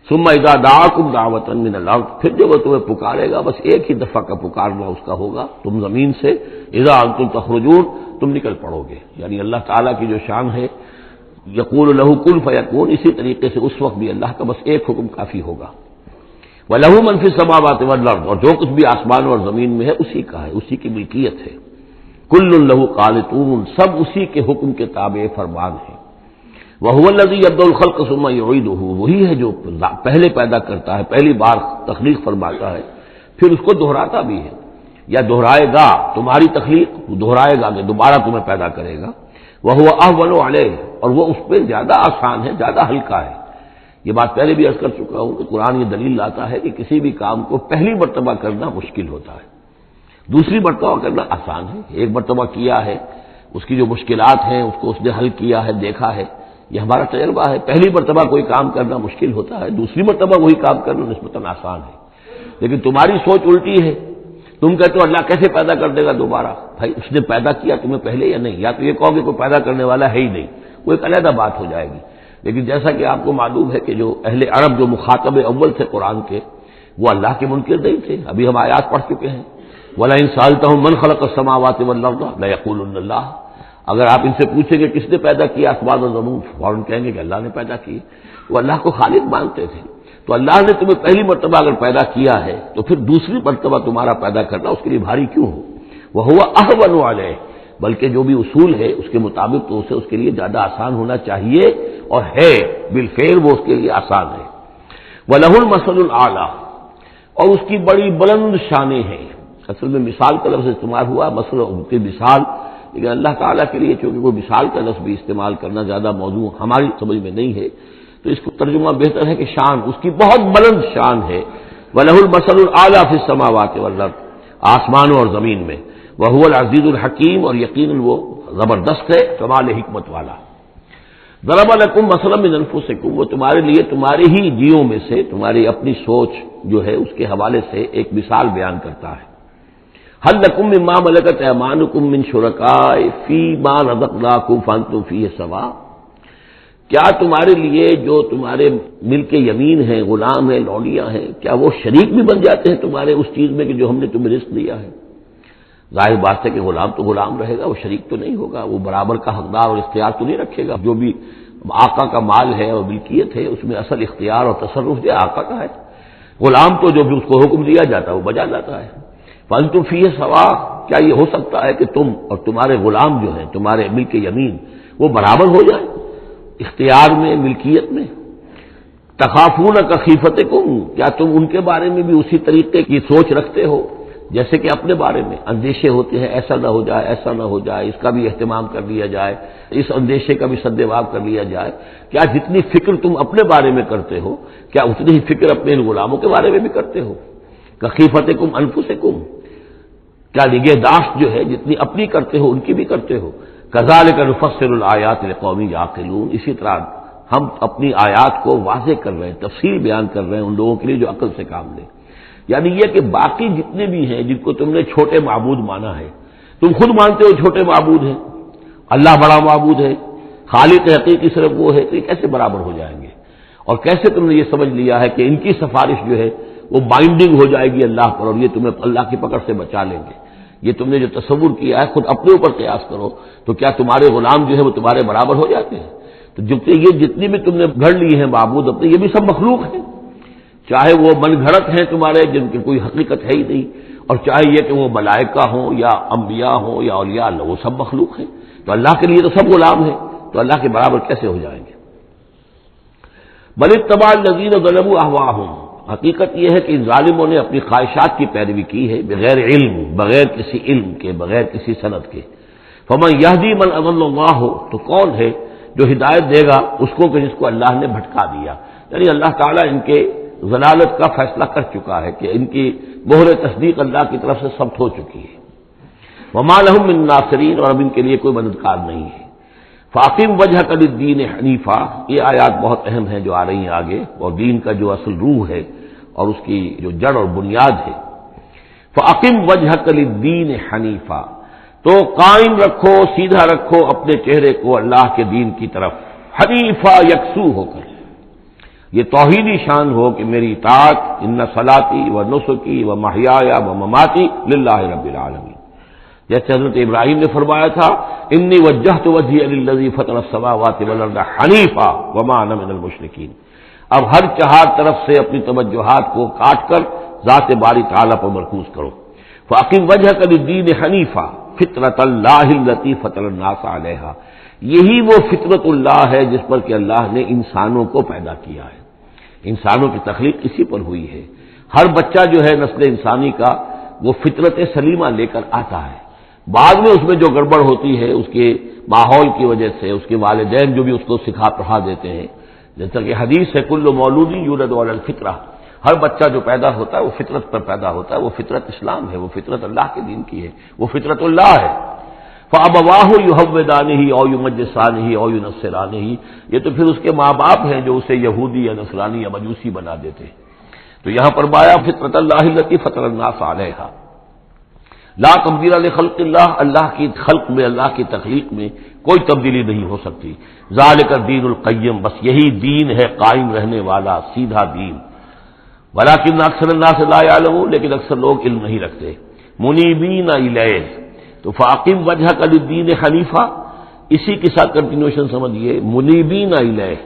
ثم اذا دعاکم دعوۃ من الارض، پھر جب وہ تمہیں پکارے گا، بس ایک ہی دفعہ کا پکارنا اس کا ہوگا، تم زمین سے، اذا انتم تخرجون، تم نکل پڑو گے۔ یعنی اللہ تعالیٰ کی جو شان ہے، یقول لہ کن فیکون، اسی طریقے سے اس وقت بھی اللہ کا بس ایک حکم کافی ہوگا۔ وَلَهُ مَن فِي السَّمَاوَاتِ وَالْأَرْضِ، اور جو کچھ بھی آسمان اور زمین میں ہے اسی کا ہے، اسی کی ملکیت ہے۔ کُلٌّ لَهُ قانتون، سب اسی کے حکم کے تابع فرمان ہیں۔ وَهُوَ الَّذِي يَبْدَأُ الْخَلْقَ ثُمَّ يُعِيدُهُ، وہی ہے جو پہلے پیدا کرتا ہے، پہلی بار تخلیق فرماتا ہے، پھر اس کو دہراتا بھی ہے، یا دہرائے گا، تمہاری تخلیق دہرائے گا کہ دوبارہ تمہیں پیدا کرے گا۔ وَهُوَ أَهْوَنُ عَلَيْهِ، اور وہ اس پہ زیادہ آسان ہے، زیادہ ہلکا ہے۔ یہ بات پہلے بھی عرض کر چکا ہوں کہ قرآن یہ دلیل لاتا ہے کہ کسی بھی کام کو پہلی مرتبہ کرنا مشکل ہوتا ہے، دوسری مرتبہ کرنا آسان ہے۔ ایک مرتبہ کیا ہے، اس کی جو مشکلات ہیں اس کو اس نے حل کیا ہے، دیکھا ہے، یہ ہمارا تجربہ ہے۔ پہلی مرتبہ کوئی کام کرنا مشکل ہوتا ہے، دوسری مرتبہ وہی کام کرنا نسبتاً آسان ہے۔ لیکن تمہاری سوچ الٹی ہے، تم کہتے ہو اللہ کیسے پیدا کر دے گا دوبارہ؟ بھائی اس نے پیدا کیا تمہیں پہلے یا نہیں؟ یا تو یہ کہو کہ کوئی پیدا کرنے والا ہے ہی نہیں، وہ ایک علیحدہ بات ہو جائے گی۔ لیکن جیسا کہ آپ کو معلوم ہے کہ جو اہل عرب جو مخاطب اول تھے قرآن کے، وہ اللہ کے منکر نہیں تھے۔ ابھی ہم آیات پڑھ چکے ہیں، وَلَئِن سَأَلْتَهُم مَّنْ خَلَقَ السَّمَاوَاتِ وَالْأَرْضَ لَيَقُولُنَّ اللَّهُ، اگر آپ ان سے پوچھیں کہ کس نے پیدا کیا آسمان و زمین، فوراً کہیں گے کہ اللہ نے پیدا کی۔ وہ اللہ کو خالق مانتے تھے۔ تو اللہ نے تمہیں پہلی مرتبہ اگر پیدا کیا ہے تو پھر دوسری مرتبہ تمہارا پیدا کرنا اس کے لیے بھاری کیوں ہو؟ وَهُوَ أَهْوَنُ عَلَيْهِ، بلکہ جو بھی اصول ہے اس کے مطابق تو اسے اس کے لیے زیادہ آسان ہونا چاہیے، اور ہے بالفعل وہ اس کے لیے آسان ہے۔ وَلَهُ الْمَثَلُ الْأَعْلَىٰ، اور اس کی بڑی بلند شانیں ہیں۔ اصل میں مثال کا لفظ استعمال ہوا، مثل کی مثال، لیکن اللہ تعالیٰ کے لیے چونکہ کوئی مثال کا لفظ بھی استعمال کرنا زیادہ موضوع ہماری سمجھ میں نہیں ہے، تو اس کو ترجمہ بہتر ہے کہ شان، اس کی بہت بلند شان ہے۔ وَلَهُ الْمَثَلُ الْأَعْلَىٰ فِي السَّمَاوَاتِ وَالْأَرْضِ، آسمانوں اور زمین میں۔ وَهُوَ الْعَزِيزُ الْحَكِيمُ، اور یقیناً وہ زبردست ہے، کمال حکمت والا۔ ضرب لکم مثلا من انفسکم، وہ تمہارے لیے تمہارے ہی جیوں میں سے، تمہاری اپنی سوچ جو ہے اس کے حوالے سے ایک مثال بیان کرتا ہے۔ هل لکم مما ملکت ایمانکم من شرکاء فیما رزقناکم فانتم فیہ سواء، کیا تمہارے لیے جو تمہارے ملک یمین ہیں، غلام ہیں، لونڈیاں ہیں، کیا وہ شریک بھی بن جاتے ہیں تمہارے اس چیز میں کہ جو ہم نے تمہیں رزق دیا ہے؟ ظاہر بات ہے کہ غلام تو غلام رہے گا، وہ شریک تو نہیں ہوگا، وہ برابر کا حقدار اور اختیار تو نہیں رکھے گا۔ جو بھی آقا کا مال ہے اور ملکیت ہے اس میں اصل اختیار اور تصرف جو آقا کا ہے، غلام تو جو بھی اس کو حکم دیا جاتا ہے وہ بجا جاتا ہے۔ فانتم فیہ سواء، کیا یہ ہو سکتا ہے کہ تم اور تمہارے غلام جو ہیں، تمہارے ملک یمین، وہ برابر ہو جائیں اختیار میں، ملکیت میں. تخافون کخیفتکم، کیا تم ان کے بارے میں بھی اسی طریقے کی سوچ رکھتے ہو جیسے کہ اپنے بارے میں اندیشے ہوتے ہیں، ایسا نہ ہو جائے، ایسا نہ ہو جائے، اس کا بھی اہتمام کر لیا جائے، اس اندیشے کا بھی سدباب کر لیا جائے. کیا جتنی فکر تم اپنے بارے میں کرتے ہو، کیا اتنی ہی فکر اپنے ان غلاموں کے بارے میں بھی کرتے ہو؟ کخیفتکم انفسکم، کیا نگہداشت جو ہے جتنی اپنی کرتے ہو ان کی بھی کرتے ہو؟ کذالک نفصل الآیات لقوم یعقلون، اسی طرح ہم اپنی آیات کو واضح کر رہے ہیں، تفصیل بیان کر رہے ہیں ان لوگوں کے لیے جو عقل سے کام لیں. یعنی یہ کہ باقی جتنے بھی ہیں جن کو تم نے چھوٹے معبود مانا ہے، تم خود مانتے ہو چھوٹے معبود ہیں، اللہ بڑا معبود ہے، خالق حقیقی صرف وہ ہے، تو یہ کیسے برابر ہو جائیں گے؟ اور کیسے تم نے یہ سمجھ لیا ہے کہ ان کی سفارش جو ہے وہ بائنڈنگ ہو جائے گی اللہ پر اور یہ تمہیں اللہ کی پکڑ سے بچا لیں گے؟ یہ تم نے جو تصور کیا ہے خود اپنے اوپر قیاس کرو، تو کیا تمہارے غلام جو ہے وہ تمہارے برابر ہو جاتے ہیں؟ تو یہ جتنی بھی تم نے گھڑ لی ہیں معبود اپنے، یہ بھی سب مخلوق ہیں، چاہے وہ من گھڑت ہیں تمہارے جن کی کوئی حقیقت ہے ہی نہیں، اور چاہے یہ کہ وہ ملائکہ ہوں یا انبیاء ہوں یا اولیاء اللہ، وہ سب مخلوق ہیں. تو اللہ کے لیے تو سب غلام ہیں، تو اللہ کے برابر کیسے ہو جائیں گے؟ بل اتبع الذین ظلموا اہواءہم، حقیقت یہ ہے کہ ان ظالموں نے اپنی خواہشات کی پیروی کی ہے، بغیر علم، بغیر کسی علم کے، بغیر کسی سند کے. فمن یہدی من اضل اللہ، تو کون ہے جو ہدایت دے گا اس کو کہ جس کو اللہ نے بھٹکا دیا؟ یعنی اللہ تعالیٰ ان کے ضلالت کا فیصلہ کر چکا ہے کہ ان کی مہر تصدیق اللہ کی طرف سے ثبت ہو چکی ہے. وما لهم من ناصرین، اور اب ان کے لیے کوئی مددگار نہیں ہے. فاقم وجہک للدین حنیفا، یہ آیات بہت اہم ہیں جو آ رہی ہیں آگے، اور دین کا جو اصل روح ہے اور اس کی جو جڑ اور بنیاد ہے. فاقم وجہک للدین حنیفا، تو قائم رکھو، سیدھا رکھو اپنے چہرے کو اللہ کے دین کی طرف، حنیفا، یکسو ہو کر. یہ توحیدی شان ہو کہ میری اطاعت، ان صلاتی و نسکی و محیای و مماتی للہ رب العالمین. جیسے حضرت ابراہیم نے فرمایا تھا، انی وجہت وجہی للذی فطر السماوات والارض حنیفا وما انا من المشرکین. اب ہر چہار طرف سے اپنی توجہات کو کاٹ کر ذات باری تعالیٰ پر مرکوز کرو. فاقم وجہک للدین حنیفا فطرۃ اللہ التی فطر الناس علیہا، یہی وہ فطرت اللہ ہے جس پر کہ اللہ نے انسانوں کو پیدا کیا ہے. انسانوں کی تخلیق اسی پر ہوئی ہے. ہر بچہ جو ہے نسل انسانی کا وہ فطرت سلیمہ لے کر آتا ہے. بعد میں اس میں جو گڑبڑ ہوتی ہے اس کے ماحول کی وجہ سے، اس کے والدین جو بھی اس کو سکھا پڑھا دیتے ہیں، جیسا کہ حدیث ہے کل مولود یولد علی الفطرہ، ہر بچہ جو پیدا ہوتا ہے وہ فطرت پر پیدا ہوتا ہے. وہ فطرت اسلام ہے، وہ فطرت اللہ کے دین کی ہے، وہ فطرت اللہ ہے. فَأَبَوَاهُ يُهَوِّدَانِهِ أَوْ يُمَجِّسَانِهِ أَوْ يُنَصِّرَانِهِ، یہ تو پھر اس کے ماں باپ ہیں جو اسے یہودی یا نصرانی یا مجوسی بنا دیتے ہیں. تو یہاں پر بایا فطرت اللہ التی فطر الناس علیہا، لا تبدیل لخلق اللہ، اللہ کی خلق میں، اللہ کی تخلیق میں کوئی تبدیلی نہیں ہو سکتی. ذالک الدین القیم، بس یہی دین ہے قائم رہنے والا سیدھا دین. ولکن اکثر الناس لا یعلمون، لیکن اکثر لوگ علم نہیں رکھتے. منیبین الیہ، تو فاقم وجہک للدین حنیفا، اسی کے ساتھ کنٹینیوشن سمجھیے، منیبین الیہ.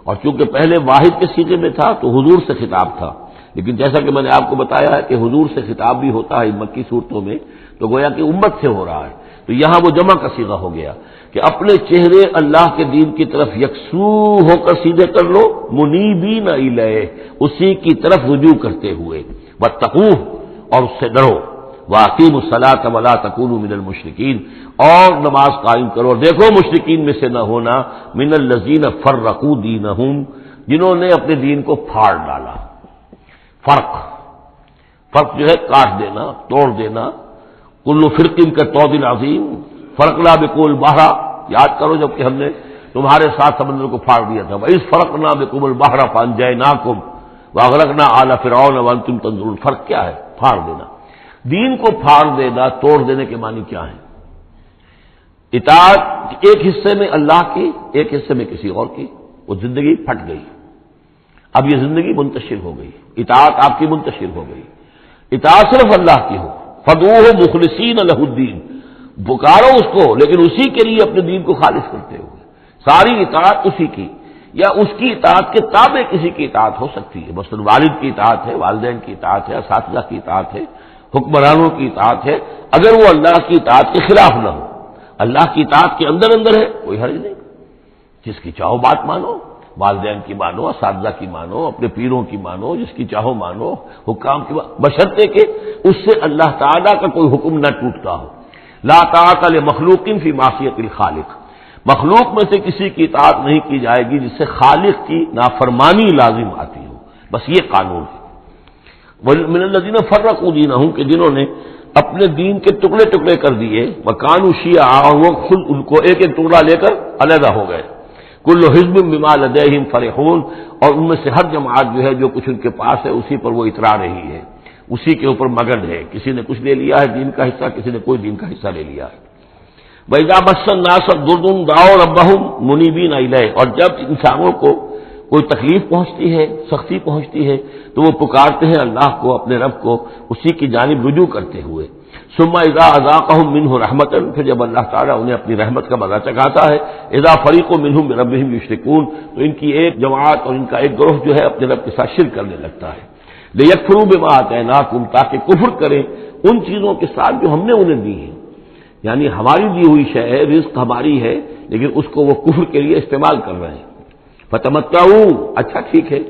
اور چونکہ پہلے واحد کے سیغے میں تھا تو حضور سے خطاب تھا، لیکن جیسا کہ میں نے آپ کو بتایا ہے کہ حضور سے خطاب بھی ہوتا ہے مکی صورتوں میں، تو گویا کہ امت سے ہو رہا ہے. تو یہاں وہ جمع کا صیغہ ہو گیا کہ اپنے چہرے اللہ کے دین کی طرف یکسو ہو کر سیدھے کر لو، منیبین الیہ، اسی کی طرف رجوع کرتے ہوئے، واتقوہ، اور اس سے ڈرو، واقیموا الصلاۃ ولا تکونوا من المشرکین، اور نماز قائم کرو اور دیکھو مشرکین میں سے نہ ہونا، من الذین فرقوا دینہم، جنہوں نے اپنے دین کو پھاڑ ڈالا. فرق جو ہے کاٹ دینا، توڑ دینا. کل فرق کا طود عظیم فرقنا بکم البحر، یاد کرو جب کہ ہم نے تمہارے ساتھ سمندر کو پھاڑ دیا تھا. وَإِذْ فَرَقْنَا بِكُمُ الْبَحْرَ فَأَنْجَيْنَاكُمْ وَأَغْرَقْنَا آلَ فِرْعَوْنَ وَأَنْتُمْ تَنظُرُونَ. فرق کیا ہے؟ پھاڑ دینا. دین کو پھاڑ دینا، توڑ دینے کے معنی کیا ہیں؟ اطاعت ایک حصے میں اللہ کی، ایک حصے میں کسی اور کی، وہ زندگی پھٹ گئی. اب یہ زندگی منتشر ہو گئی، اطاعت آپ کی منتشر ہو گئی. اطاعت صرف اللہ کی ہو، فَدْعُوهُ مُخْلِصِينَ لَهُ الدِّينَ، پکارو اس کو لیکن اسی کے لیے اپنے دین کو خالص کرتے ہوئے. ساری اطاعت اسی کی، یا اس کی اطاعت کے تابع کسی کی اطاعت ہو سکتی ہے. مثلا والد کی اطاعت ہے، والدین کی اطاعت ہے، اساتذہ کی اطاعت ہے، حکمرانوں کی اطاعت ہے، اگر وہ اللہ کی اطاعت کے خلاف نہ ہو، اللہ کی اطاعت کے اندر ہے کوئی حرج نہیں. جس کی چاہو بات مانو، والدین کی مانو، اساتذہ کی مانو، اپنے پیروں کی مانو، جس کی چاہو مانو، حکام کی مانو، بشرطے کہ اس سے اللہ تعالیٰ کا کوئی حکم نہ ٹوٹتا ہو۔ لا طاعۃ لمخلوق فی معصیۃ الخالق، مخلوق میں سے کسی کی اطاعت نہیں کی جائے گی جس سے خالق کی نافرمانی لازم آتی ہو، بس یہ قانون ہے۔ وَمِنَ الَّذِينَ فَرَّقُوا دِينَهُمْ کہ جنہوں نے اپنے دین کے ٹکڑے ٹکڑے کر دیے، وَكَانُوا شِيَعًا وہ خود ان کو ایک ایک ٹکڑا لے کر علیحدہ ہو گئے، كُلُّ حِزْبٍ بِمَا لَدَيْهِمْ فَرِحُونَ اور ان میں سے ہر جماعت جو ہے جو کچھ ان کے پاس ہے اسی پر وہ اترا رہی ہے، اسی کے اوپر مگن ہے، کسی نے کچھ لے لیا ہے دین کا حصہ، کسی نے کوئی دین کا حصہ لے لیا ہے۔ وَإِذَا مَسَّ النَّاسَ ضُرٌّ دَعَوْا رَبَّهُمْ مُنِيبِينَ إِلَيْهِ اور جب انسانوں کو کوئی تکلیف پہنچتی ہے، سختی پہنچتی ہے تو وہ پکارتے ہیں اللہ کو، اپنے رب کو، اسی کی جانب رجوع کرتے ہوئے۔ ثم اذا اذاقهم منه رحمۃ پھر جب اللہ تعالیٰ انہیں اپنی رحمت کا مزہ چکھاتا ہے، اذا فریق منهم بربهم یشرکون تو ان کی ایک جماعت اور ان کا ایک گروہ جو ہے اپنے رب کے ساتھ شرک کرنے لگتا ہے۔ لیکفروا بما آتیناکم تاکہ کفر کریں ان چیزوں کے ساتھ جو ہم نے انہیں دی ہیں، یعنی ہماری دی ہوئی شے ہے، رزق ہماری ہے، لیکن اس کو وہ کفر کے لیے استعمال کر رہے ہیں۔ فتمتعوا اچھا ٹھیک ہے،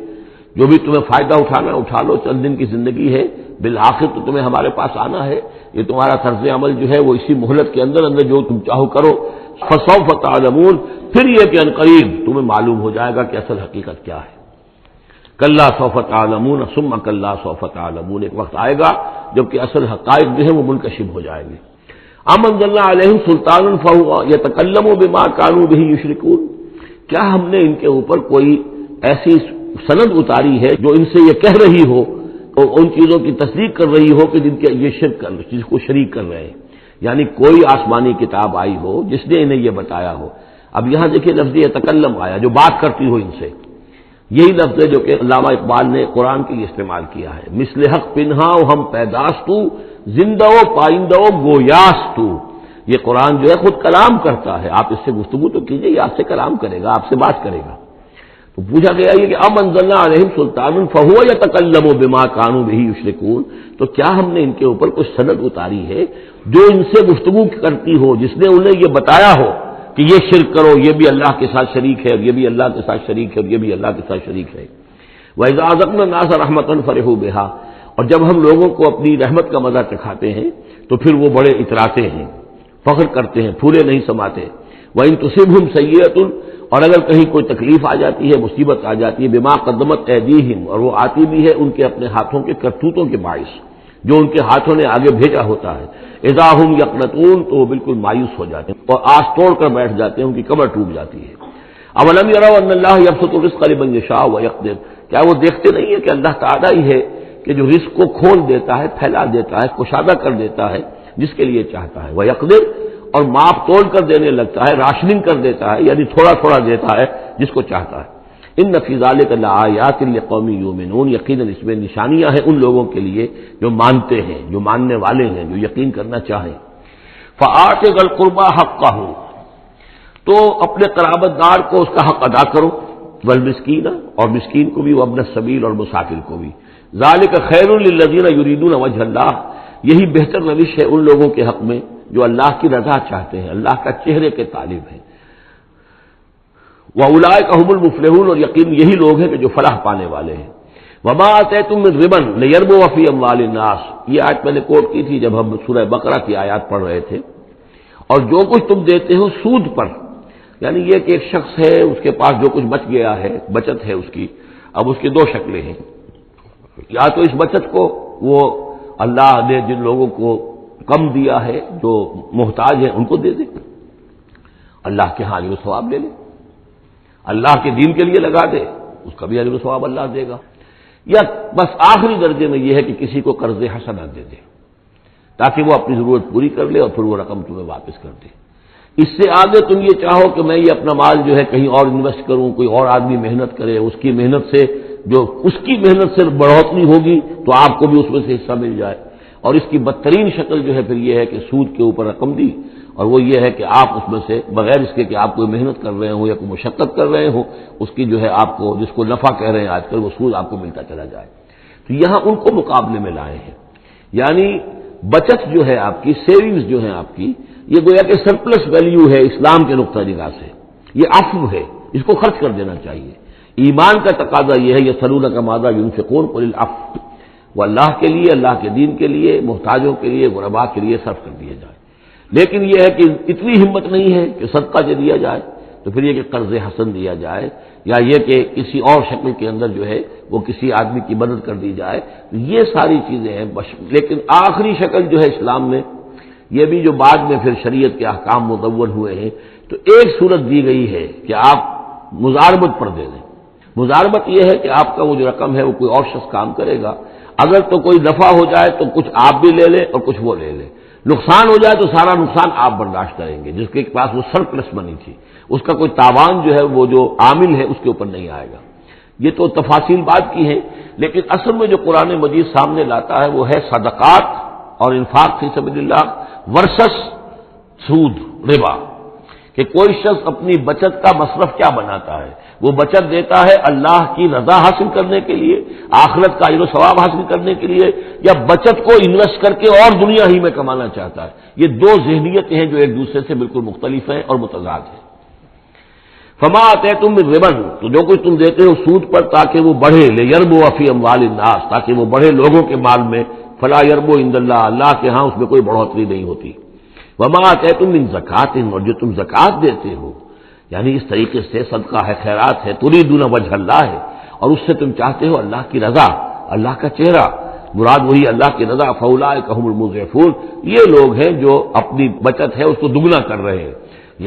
جو بھی تمہیں فائدہ اٹھانا ہے اٹھا لو، چند دن کی زندگی ہے، بالآخر تو تمہیں ہمارے پاس آنا ہے، یہ تمہارا طرز عمل جو ہے وہ اسی مہلت کے اندر اندر جو تم چاہو کرو۔ فسوف تعلمون پھر یہ کہ عنقریب تمہیں معلوم ہو جائے گا کہ اصل حقیقت کیا ہے۔ کلا سوف تعلمون ثم کلا سوف تعلمون ایک وقت آئے گا جبکہ اصل حقائق جو ہے وہ منکشف ہو جائیں گے۔ ام انزلنا علیہم سلطانا فہو یتکلم بما کانوا بہ یشرکون کیا ہم نے ان کے اوپر کوئی ایسی سند اتاری ہے جو ان سے یہ کہہ رہی ہو اور ان چیزوں کی تصدیق کر رہی ہو کہ جن کے یہ شرک کر جس کو شریک کر رہے ہیں، یعنی کوئی آسمانی کتاب آئی ہو جس نے انہیں یہ بتایا ہو۔ اب یہاں دیکھیں لفظ یتکلم آیا جو بات کرتی ہو ان سے، یہی لفظ ہے جو کہ علامہ اقبال نے قرآن کے لیے استعمال کیا ہے، مثل حق پنہا ہم پیداستو زندہ و پائندہ و گویاستو، یہ قرآن جو ہے خود کلام کرتا ہے، آپ اس سے گفتگو تو کیجئے، یہ آپ سے کلام کرے گا، آپ سے بات کرے گا۔ تو پوچھا گیا یہ کہ ام انزلنا علیہم سلطان فہو یتکلم بما کانوا بہ یشرکون تو کیا ہم نے ان کے اوپر کچھ سند اتاری ہے جو ان سے گفتگو کرتی ہو، جس نے انہیں یہ بتایا ہو کہ یہ شرک کرو، یہ بھی اللہ کے ساتھ شریک ہے، اور یہ بھی اللہ کے ساتھ شریک ہے، اور یہ بھی اللہ کے ساتھ شریک ہے۔ وَإِذَا أَذَقْنَا النَّاسَ رَحْمَةً فَرِحُوا بِهَا اور جب ہم لوگوں کو اپنی رحمت کا مزہ چکھاتے ہیں تو پھر وہ بڑے اتراتے ہیں، فخر کرتے ہیں، پھولے نہیں سماتے۔ وَإِن تُصِبْهُمْ سَيِّئَةٌ اور اگر کہیں کوئی تکلیف آ جاتی ہے، مصیبت آ جاتی ہے، بما قدمت ایدیہم اور وہ آتی بھی ہے ان کے اپنے ہاتھوں کے کرتوتوں کے باعث، جو ان کے ہاتھوں نے آگے بھیجا ہوتا ہے، اذا ہم یقنطون تو وہ بالکل مایوس ہو جاتے ہیں اور آس توڑ کر بیٹھ جاتے ہیں، ان کی کمر ٹوٹ جاتی ہے۔ اولم یروا ان اللہ یبسط الرزق لمن یشاء ویقدر کیا وہ دیکھتے نہیں ہیں کہ اللہ تعالیٰ ہی ہے کہ جو رزق کو کھول دیتا ہے، پھیلا دیتا ہے، کشادہ کر دیتا ہے جس کے لیے چاہتا ہے، ویقدر اور ماپ توڑ کر دینے لگتا ہے، راشننگ کر دیتا ہے، یعنی تھوڑا تھوڑا دیتا ہے جس کو چاہتا ہے۔ ان فی ذلک لآیات لقوم یؤمنون یقیناً اس میں نشانیاں ہیں ان لوگوں کے لیے جو مانتے ہیں، جو ماننے والے ہیں، جو یقین کرنا چاہیں۔ فآت ذی القربى حقہ تو اپنے قرابت دار کو اس کا حق ادا کرو، والمسکین اور مسکین کو بھی، وابن السبیل اور مسافر کو بھی۔ ذالک خیر للذین یریدون وجہ اللہ یہی بہتر روش ہے ان لوگوں کے حق میں جو اللہ کی رضا چاہتے ہیں، اللہ کا چہرے کے طالب ہیں۔ وَأُولَٰئِكَ هُمُ الْمُفْلِحُونَ اور یقین یہی لوگ ہیں کہ جو فلاح پانے والے ہیں۔ وَمَا آتَيْتُم مِّن رِّبًا لِّيَرْبُوَ فِي أَمْوَالِ النَّاسِ یہ آیت میں نے کوٹ کی تھی جب ہم سورہ بقرہ کی آیات پڑھ رہے تھے۔ اور جو کچھ تم دیتے ہو سود پر، یعنی یہ کہ ایک شخص ہے اس کے پاس جو کچھ بچ گیا ہے، بچت ہے اس کی، اب اس کی دو شکلیں ہیں، یا تو اس بچت کو وہ اللہ نے جن لوگوں کو کم دیا ہے جو محتاج ہیں ان کو دے دے، اللہ کے ہاں اجر و ثواب لے لے، اللہ کے دین کے لیے لگا دے، اس کا بھی اجر و ثواب اللہ دے گا، یا بس آخری درجے میں یہ ہے کہ کسی کو قرض حسنہ دے دے تاکہ وہ اپنی ضرورت پوری کر لے اور پھر وہ رقم تمہیں واپس کر دے۔ اس سے آگے تم یہ چاہو کہ میں یہ اپنا مال جو ہے کہیں اور انویسٹ کروں، کوئی اور آدمی محنت کرے، اس کی محنت سے جو اس کی محنت سے بڑھوتری ہوگی تو آپ کو بھی اس میں سے حصہ مل جائے، اور اس کی بدترین شکل جو ہے پھر یہ ہے کہ سود کے اوپر رقم دی، اور وہ یہ ہے کہ آپ اس میں سے بغیر اس کے کہ آپ کوئی محنت کر رہے ہوں یا کوئی مشقت کر رہے ہوں، اس کی جو ہے آپ کو جس کو نفع کہہ رہے ہیں آج کل، وہ سود آپ کو ملتا چلا جائے۔ تو یہاں ان کو مقابلے میں لائے ہیں، یعنی بچت جو ہے آپ کی، سیونگز جو ہیں آپ کی، یہ گویا کہ سرپلس ویلیو ہے اسلام کے نقطہ نگاہ سے، یہ عفو ہے، اس کو خرچ کر دینا چاہیے۔ ایمان کا تقاضا یہ ہے، یسألونک ماذا ينفقون قل العفو، وہ اللہ کے لیے، اللہ کے دین کے لیے، محتاجوں کے لیے، غرباء کے لیے صرف کر دیا جائے۔ لیکن یہ ہے کہ اتنی ہمت نہیں ہے کہ صدقہ جو دیا جائے تو پھر یہ کہ قرض حسن دیا جائے، یا یہ کہ کسی اور شکل کے اندر جو ہے وہ کسی آدمی کی مدد کر دی جائے، یہ ساری چیزیں ہیں۔ لیکن آخری شکل جو ہے اسلام میں، یہ بھی جو بعد میں پھر شریعت کے احکام مدون ہوئے ہیں، تو ایک صورت دی گئی ہے کہ آپ مزاربت پر دے دیں۔ مزاربت یہ ہے کہ آپ کا وہ جو رقم ہے وہ کوئی اور شخص کام کرے گا، اگر تو کوئی نفع ہو جائے تو کچھ آپ بھی لے لیں اور کچھ وہ لے لیں، نقصان ہو جائے تو سارا نقصان آپ برداشت کریں گے، جس کے پاس وہ سرپلس منی تھی اس کا کوئی تاوان جو ہے وہ جو عامل ہے اس کے اوپر نہیں آئے گا۔ یہ تو تفاصیل بات کی ہے، لیکن اصل میں جو قرآن مجید سامنے لاتا ہے وہ ہے صدقات اور انفاق فی سبیل اللہ ورسس سود، ربا، کہ کوئی شخص اپنی بچت کا مصرف کیا بناتا ہے، وہ بچت دیتا ہے اللہ کی رضا حاصل کرنے کے لیے، آخرت کا اجر و ثواب حاصل کرنے کے لیے، یا بچت کو انویسٹ کر کے اور دنیا ہی میں کمانا چاہتا ہے۔ یہ دو ذہنیتیں ہیں جو ایک دوسرے سے بالکل مختلف ہیں اور متضاد ہیں۔ فما آتیتم من ربا، تو جو کچھ تم دیتے ہو سود پر تاکہ وہ بڑھے، لیربو فی اموال الناس، تاکہ وہ بڑھے لوگوں کے مال میں، فلا یربو عند اللہ، اللہ کے ہاں اس میں کوئی بڑھوتری نہیں ہوتی۔ وما آتیتم من زکات، اور جو تم زکات دیتے ہو، یعنی اس طریقے سے صدقہ ہے، خیرات ہے، تریدون وجہ اللہ ہے، اور اس سے تم چاہتے ہو اللہ کی رضا، اللہ کا چہرہ، مراد وہی اللہ کی رضا، فاولئک هم المضعفون، یہ لوگ ہیں جو اپنی بچت ہے اس کو دگنا کر رہے ہیں،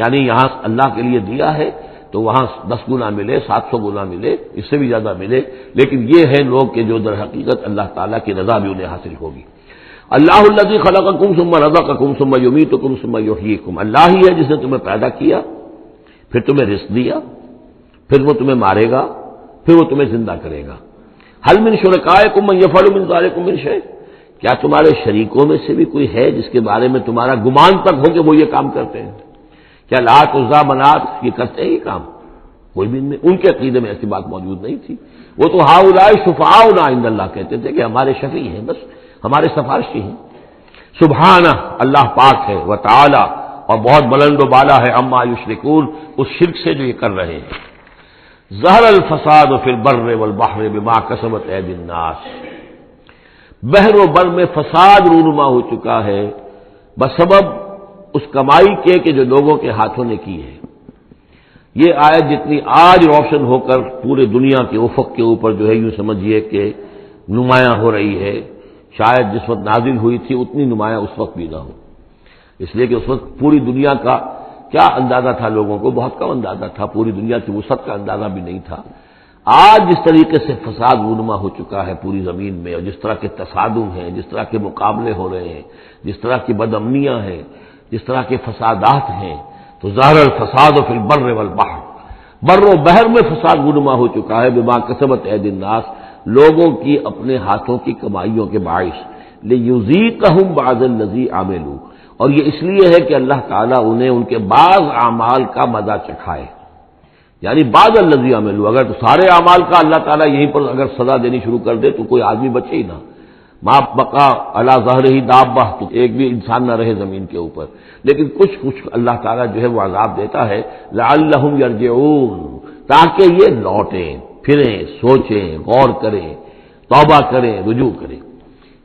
یعنی یہاں اللہ کے لیے دیا ہے تو وہاں 10 گنا ملے، 700 گنا ملے، اس سے بھی زیادہ ملے، لیکن یہ ہیں لوگ کہ جو در حقیقت اللہ تعالیٰ کی رضا بھی انہیں حاصل ہوگی۔ اللہ الذی خلقکم ثم رزقکم ثم یمیتکم ثم یحییکم، اللہ ہی ہے جس نے تمہیں پیدا کیا، پھر تمہیں رزق دیا، پھر وہ تمہیں مارے گا، پھر وہ تمہیں زندہ کرے گا۔ هل من شرکائکم من یفعل من ذلکم من شیء، کیا تمہارے شریکوں میں سے بھی کوئی ہے جس کے بارے میں تمہارا گمان تک ہو کہ وہ یہ کام کرتے ہیں؟ کیا لات عزا منات یہ کرتے ہیں یہ کام؟ کوئی بھی ان کے عقیدے میں ایسی بات موجود نہیں تھی۔ وہ تو ہؤلاء شفعاؤنا عند اللہ کہتے تھے کہ ہمارے شفیع ہیں، بس ہمارے سفارشی ہیں۔ سبحانہ، اللہ پاک ہے، وتعالی، اور بہت بلند و بالا ہے، عما یشرکون، اس شرک سے جو یہ کر رہے ہیں۔ ظہر الفساد فی البر والبحر بما کسبت ایدی الناس، بحر و بر میں فساد رونما ہو چکا ہے بسبب اس کمائی کے کہ جو لوگوں کے ہاتھوں نے کی ہے۔ یہ آیت جتنی آج روشن ہو کر پورے دنیا کے افق کے اوپر جو ہے یوں سمجھیے کہ نمایاں ہو رہی ہے، شاید جس وقت نازل ہوئی تھی اتنی نمایاں اس وقت بھی نہ ہو، اس لیے کہ اس وقت پوری دنیا کا کیا اندازہ تھا، لوگوں کو بہت کم اندازہ تھا، پوری دنیا کی وسعت کا اندازہ بھی نہیں تھا۔ آج جس طریقے سے فساد رونما ہو چکا ہے پوری زمین میں، اور جس طرح کے تصادم ہیں، جس طرح کے مقابلے ہو رہے ہیں، جس طرح کی بد امنیاں ہیں، جس طرح کے فسادات ہیں، تو ظاہر الفساد فی البر والبحر، بر و بحر میں فساد رونما ہو چکا ہے بما کسبت ایدی الناس، لوگوں کی اپنے ہاتھوں کی کمائیوں کے باعث، لیذیقہم بعض الذی عملوا، اور یہ اس لیے ہے کہ اللہ تعالیٰ انہیں ان کے بعض اعمال کا مزہ چکھائے، یعنی بعض الذی عملوا، اگر تو سارے اعمال کا اللہ تعالیٰ یہیں پر اگر سزا دینی شروع کر دے تو کوئی آدمی بچے ہی نہ، ما بقا علی ظہرہ دابہ، تو ایک بھی انسان نہ رہے زمین کے اوپر، لیکن کچھ اللہ تعالیٰ جو ہے وہ عذاب دیتا ہے، لعلہم یرجعون، تاکہ یہ لوٹیں پھریں، سوچیں، غور کریں، توبہ کریں، رجوع کریں۔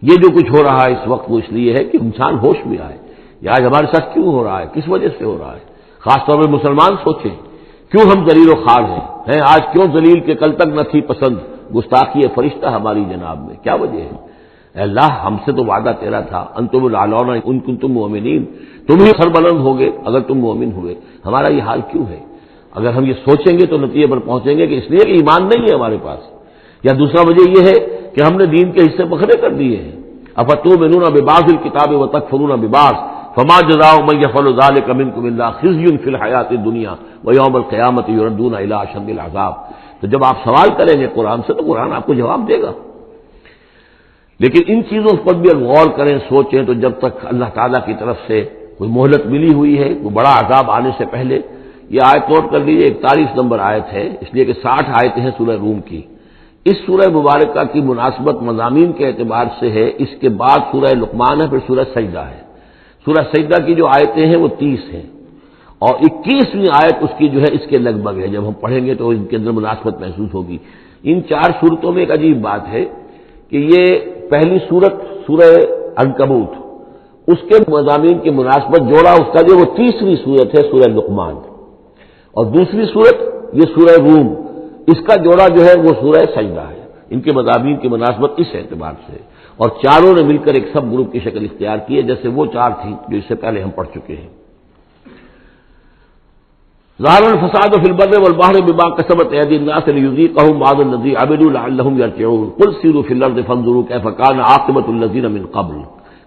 یہ جو کچھ ہو رہا ہے اس وقت وہ اس لیے ہے کہ انسان ہوش میں آئے، یہ آج ہمارے ساتھ کیوں ہو رہا ہے، کس وجہ سے ہو رہا ہے، خاص طور پہ مسلمان سوچیں کیوں ہم ذلیل و خوار ہیں آج، کیوں ذلیل کے کل تک نہ تھی پسند گستاخی فرشتہ ہماری جناب میں، کیا وجہ ہے؟ اے اللہ، ہم سے تو وعدہ تیرا تھا، انتم الاعلون ان کنتم مؤمنین، تم ہی سربلند ہوگے اگر تم مومن ہوئے، ہمارا یہ حال کیوں ہے؟ اگر ہم یہ سوچیں گے تو نتیجے پر پہنچیں گے کہ اس لیے کہ ایمان نہیں ہے ہمارے پاس، یا دوسرا وجہ یہ ہے کہ ہم نے دین کے حصے بکھرے کر دیے ہیں۔ افتؤمنون ببعض الکتاب وتکفرون ببعض فما جزاء من يفعل ذلك منكم الا خزي في الحیاۃ الدنیا ویوم القیامۃ یردون الی اشد العذاب۔ تو جب آپ سوال کریں گے قرآن سے تو قرآن آپ کو جواب دے گا، لیکن ان چیزوں پر بھی غور کریں، سوچیں، تو جب تک اللہ تعالیٰ کی طرف سے کوئی مہلت ملی ہوئی ہے، کوئی بڑا عذاب آنے سے پہلے، یہ آیت نوٹ کر لیجیے، 41 نمبر آیت ہے، اس لیے کہ 60 آیتیں ہیں سورہ روم کی۔ اس سورہ مبارکہ کی مناسبت مضامین کے اعتبار سے ہے، اس کے بعد سورہ لقمان ہے، پھر سورہ سجدہ ہے۔ سورہ سجدہ کی جو آیتیں ہیں وہ 30 ہیں، اور 21ویں آیت اس کی جو ہے اس کے لگ بھگ ہے، جب ہم پڑھیں گے تو ان کے اندر مناسبت محسوس ہوگی۔ ان 4 صورتوں میں ایک عجیب بات ہے کہ یہ پہلی صورت سورہ عنکبوت، اس کے مضامین کی مناسبت جوڑا اس کا جو وہ 30ویں صورت ہے سورہ لقمان، اور دوسری صورت یہ سورہ روم، اس کا جوڑا جو ہے وہ سورہ سجدہ ہے۔ ان کے مضامین کی مناسبت اس اعتبار سے، اور چاروں نے مل کر ایک سب گروپ کی شکل اختیار کی ہے، جیسے وہ 4 تھیں جو اس سے پہلے ہم پڑھ چکے ہیں۔ ظاہر الفساد فی البر والبحر بما کسبت ایدی الناس لیذیقہم بعض الذی عملوا لعلہم یرجعون قل سیروا فی الارض فانظروا کیف کان عاقبۃ الذین من قبل،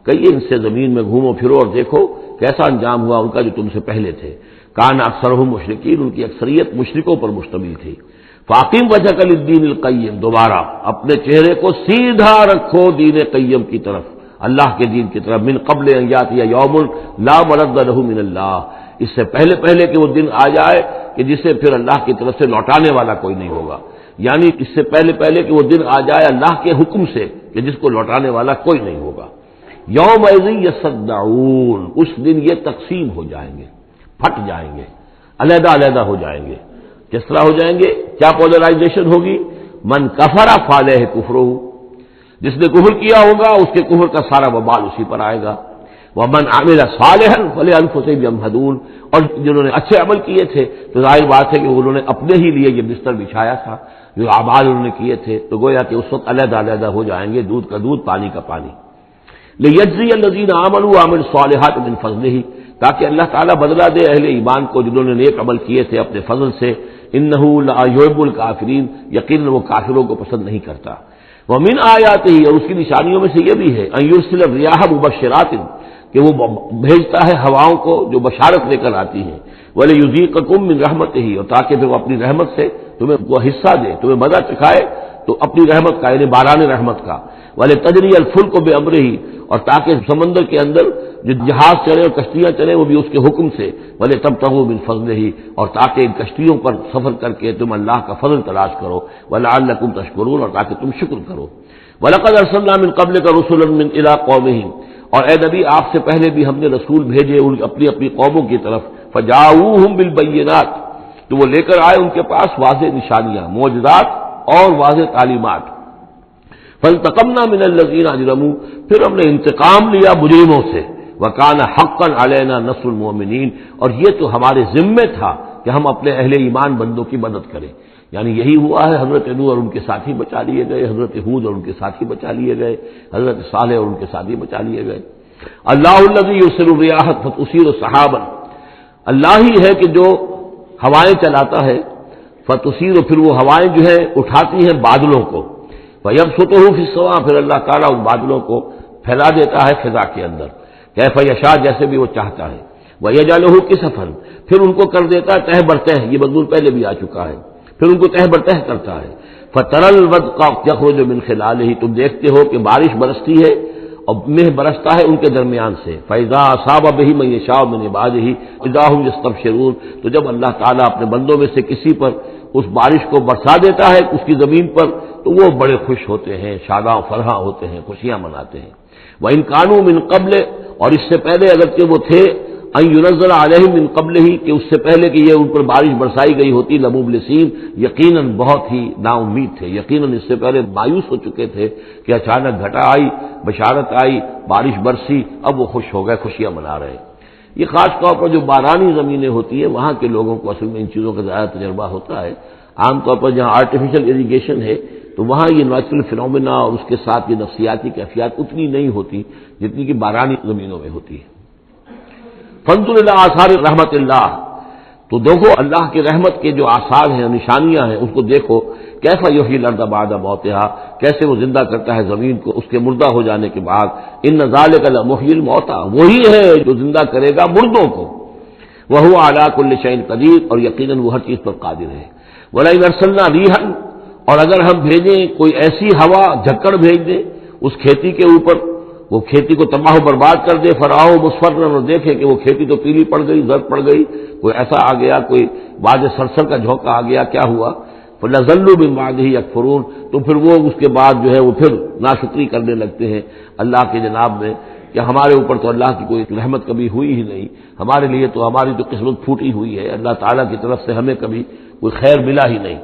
کہیے ان سے زمین میں گھومو پھرو اور دیکھو کیسا انجام ہوا ان کا جو تم سے پہلے تھے۔ کان اکثرہم مشرکین، ان کی اکثریت مشرکوں پر مشتمل تھی۔ فاقم وجہک للدین القیم، دوبارہ اپنے چہرے کو سیدھا رکھو دین قیم کی طرف، اللہ کے دین کی طرف، من قبل ان یاتی یوم لا مرد لہ من اللہ، اس سے پہلے کہ وہ دن آ جائے کہ جسے پھر اللہ کی طرف سے لوٹانے والا کوئی نہیں ہوگا، یعنی اس سے پہلے کہ وہ دن آ جائے اللہ کے حکم سے کہ جس کو لوٹانے والا کوئی نہیں ہوگا۔ یومئذ یصدعون، اس دن یہ تقسیم ہو جائیں گے، پھٹ جائیں گے، علیحدہ ہو جائیں گے۔ کس طرح ہو جائیں گے؟ کیا پولرائزیشن ہوگی؟ من کفر فعلیہ کفرہ، جس نے کفر کیا ہوگا اس کے کفر کا سارا وبال اسی پر آئے گا۔ ومن عمل صالحا فلانفسہم یمہدون، اور جنہوں نے اچھے عمل کیے تھے تو ظاہر بات ہے کہ انہوں نے اپنے ہی لیے یہ بستر بچھایا تھا، جو اعمال انہوں نے کیے تھے، تو گویا کہ اس وقت علیحدہ ہو جائیں گے، دودھ کا دودھ پانی کا پانی۔ لیجزی الذین آمنوا وعملوا الصالحات من فضلہ، تاکہ اللہ تعالیٰ بدلہ دے اہل ایمان کو جنہوں نے نیک عمل کیے تھے اپنے فضل سے۔ انہ لا یحب الکافرین، یقیناً وہ کافروں کو پسند نہیں کرتا۔ ومن آیاتہ، اور اس کی نشانیوں میں سے یہ بھی ہے، ان یرسل الریاح مبشرات، کہ وہ بھیجتا ہے ہواؤں کو جو بشارت لے کر آتی ہیں، ولیذیقکم من رحمتہ، اور تاکہ پھر وہ اپنی رحمت سے تمہیں وہ حصہ دے، تمہیں مزہ چکھائے تو اپنی رحمت کا، یعنی باران رحمت کا۔ ولتجری الفلک بامرہ، اور تاکہ سمندر کے اندر جو جہاز چلے اور کشتیاں چلیں وہ بھی اس کے حکم سے۔ ولتبتغوا من فضلہ، اور تاکہ ان کشتیوں پر سفر کر کے تم اللہ کا فضل تلاش کرو۔ ولعلکم تشکرون، اور تاکہ تم شکر کرو۔ ولقد ارسلنا من قبلک رسلا من الی قومہم، اور اے نبی آپ سے پہلے بھی ہم نے رسول بھیجے اپنی قوموں کی طرف، فجاؤہم بالبینات، تو وہ لے کر آئے ان کے پاس واضح نشانیاں، معجزات اور واضح تعلیمات۔ فانتقمنا من الذین اجرموا، پھر ہم نے انتقام لیا مجرموں سے۔ وکان حقا علینا نصر المؤمنین، اور یہ تو ہمارے ذمے تھا کہ ہم اپنے اہل ایمان بندوں کی مدد کریں، یعنی یہی ہوا ہے۔ حضرت نوح اور ان کے ساتھی بچا لیے گئے، حضرت ہود اور ان کے ساتھی بچا لیے گئے، حضرت صالح اور ان کے ساتھی بچا لیے گئے۔ اللہ الذی یرسل الریاح فتثیر سحابا، اللہ ہی ہے کہ جو ہوائیں چلاتا ہے، فتثیر، پھر وہ ہوائیں جو ہے اٹھاتی ہیں بادلوں کو، فیبسطہ فی السماء، پھر اللہ تعالیٰ ان بادلوں کو پھیلا دیتا ہے فضا کے اندر، کیف یشاء، جیسے بھی وہ چاہتا ہے۔ ویجعلہ کسفا، پھر ان کو کر دیتا ہے تہ برتہ، یہ مضمون پہلے بھی آ چکا ہے، پھر ان کو تہ برتہ کرتا ہے۔ فترى الودق یخرج من خلالہ، تم دیکھتے ہو کہ بارش برستی ہے اور مہ برستا ہے ان کے درمیان سے۔ فاذا اصاب به من یشاء من عباده اذا هم یستبشرون، تو جب اللہ تعالیٰ اپنے بندوں میں سے کسی پر اس بارش کو برسا دیتا ہے اس کی زمین پر، تو وہ بڑے خوش ہوتے ہیں، شاداں فرحاں ہوتے ہیں، خوشیاں مناتے ہیں۔ وَإِن كَانُوا مِن قَبْلِ، اور اس سے پہلے اگرچہ وہ تھے، ان ينزل علیہم من قبل ہی، کہ اس سے پہلے کہ یہ ان پر بارش برسائی گئی ہوتی، لمبلسین، یقیناً بہت ہی نا امید تھے، یقیناً اس سے پہلے مایوس ہو چکے تھے کہ اچانک گھٹا آئی، بشارت آئی، بارش برسی، اب وہ خوش ہو گئے، خوشیاں منا رہے ہیں۔ یہ خاص طور پر جو بارانی زمینیں ہوتی ہیں وہاں کے لوگوں کو اصل میں ان چیزوں کا زیادہ تجربہ ہوتا ہے۔ عام طور پر جہاں آرٹیفیشل اریگیشن ہے تو وہاں یہ نیچرل فینومینا اور اس کے ساتھ یہ نفسیاتی کیفیات اتنی نہیں ہوتی جتنی کہ بارانی زمینوں میں ہوتی ہے۔ فانظر الی آثار رحمت اللہ، تو دیکھو اللہ کی رحمت کے جو آثار ہیں، نشانیاں ہیں، اس کو دیکھو۔ کیف یحیی الارض بعد موتہا، کیسے وہ زندہ کرتا ہے زمین کو اس کے مردہ ہو جانے کے بعد۔ ان ذالک لمحیی الموتیٰ، وہی ہے جو زندہ کرے گا مردوں کو۔ وہو علی کل شیء قدیر، اور یقیناً وہ ہر چیز پر قادر ہے۔ ولئن ارسلنا ریحا، اور اگر ہم بھیجیں کوئی ایسی ہوا، جھکڑ بھیج دیں اس کھیتی کے اوپر، وہ کھیتی کو تباہ و برباد کر دے، فراؤ مصفرا، اور دیکھے کہ وہ کھیتی تو پیلی پڑ گئی، زرد پڑ گئی، کوئی ایسا آ گیا، کوئی باز سرسر کا جھونکا آ گیا، کیا ہوا؟ فَلَظَلُّوا مِن بَعْدِهِ يَكْفُرُونَ، تو پھر وہ اس کے بعد جو ہے وہ پھر ناشکری کرنے لگتے ہیں اللہ کے جناب میں کہ ہمارے اوپر تو اللہ کی کوئی رحمت کبھی ہوئی ہی نہیں، ہمارے لیے تو ہماری تو قسمت پھوٹی ہوئی ہے، اللہ تعالیٰ کی طرف سے ہمیں کبھی کوئی خیر ملا ہی نہیں۔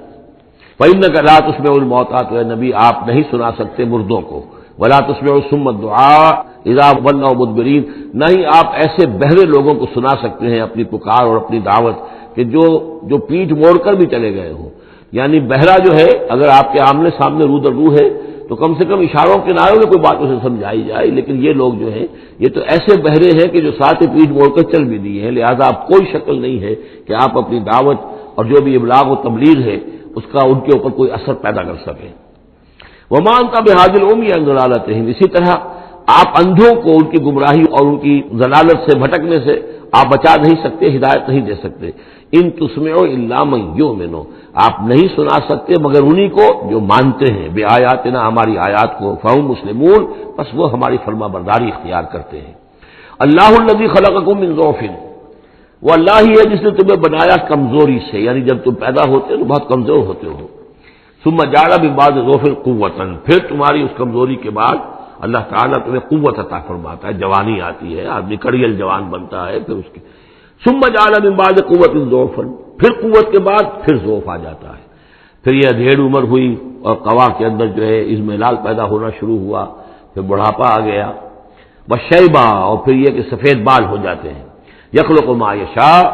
فَإِنَّكَ لَا تُسْمِعُ الْمَوْتَىٰ، تو اے نبی آپ نہیں سنا سکتے مردوں کو، وَلَا تُسْمِعُ الصُّمَّ الدُّعَاءَ اِذَا وَلَّوْا مُدْبِرِينَ، نہ ہی آپ ایسے بہرے لوگوں کو سنا سکتے ہیں اپنی پکار اور اپنی دعوت کہ جو پیٹھ موڑ کر بھی چلے گئے ہوں۔ یعنی بہرا جو ہے اگر آپ کے آمنے سامنے رو در رو ہے تو کم سے کم اشاروں کے نعروں میں کوئی بات اسے سمجھائی جائے، لیکن یہ لوگ جو ہیں یہ تو ایسے بہرے ہیں کہ جو ساتھ ہی پیٹھ موڑ کر چل بھی دیے ہیں، لہذا اب کوئی شکل نہیں ہے کہ آپ اپنی دعوت اور جو بھی ابلاغ و تبلیغ ہے اس کا ان کے اوپر کوئی اثر پیدا کر سکیں۔ وَمَا أَنْتَ بِهَادِ الْعُمْيِ عَنْ ضَلَالَتِهِمْ، اسی طرح آپ اندھوں کو ان کی گمراہی اور ان کی ضلالت سے بھٹکنے سے آپ بچا نہیں سکتے، ہدایت نہیں دے سکتے۔ ان تسمعوا الا من یؤمن، آپ نہیں سنا سکتے مگر انہی کو جو مانتے ہیں، بے آیاتنا، ہماری آیات کو، فہم مسلمون، بس وہ ہماری فرما برداری اختیار کرتے ہیں۔ اللہ الذی خلقکم من ضعف، وہ اللہ ہی ہے جس نے تمہیں بنایا کمزوری سے، یعنی جب تم پیدا ہوتے ہو تو بہت کمزور ہوتے ہو، ثم جعل من بعد ضعف قوۃ، پھر تمہاری اس کمزوری کے بعد اللہ تعالیٰ تمہیں قوت عطا فرماتا ہے، جوانی آتی ہے، آدمی کڑیل جوان بنتا ہے، پھر اس کے ثم جعل من بعد قوت ضعفا، پھر قوت کے بعد پھر ضعف آ جاتا ہے، پھر یہ ادھیڑ عمر ہوئی اور قوا کے اندر جو ہے اضمحلال پیدا ہونا شروع ہوا، پھر بڑھاپا آ گیا، والشیبہ، اور پھر یہ کہ سفید بال ہو جاتے ہیں۔ یخلق ما یشاء،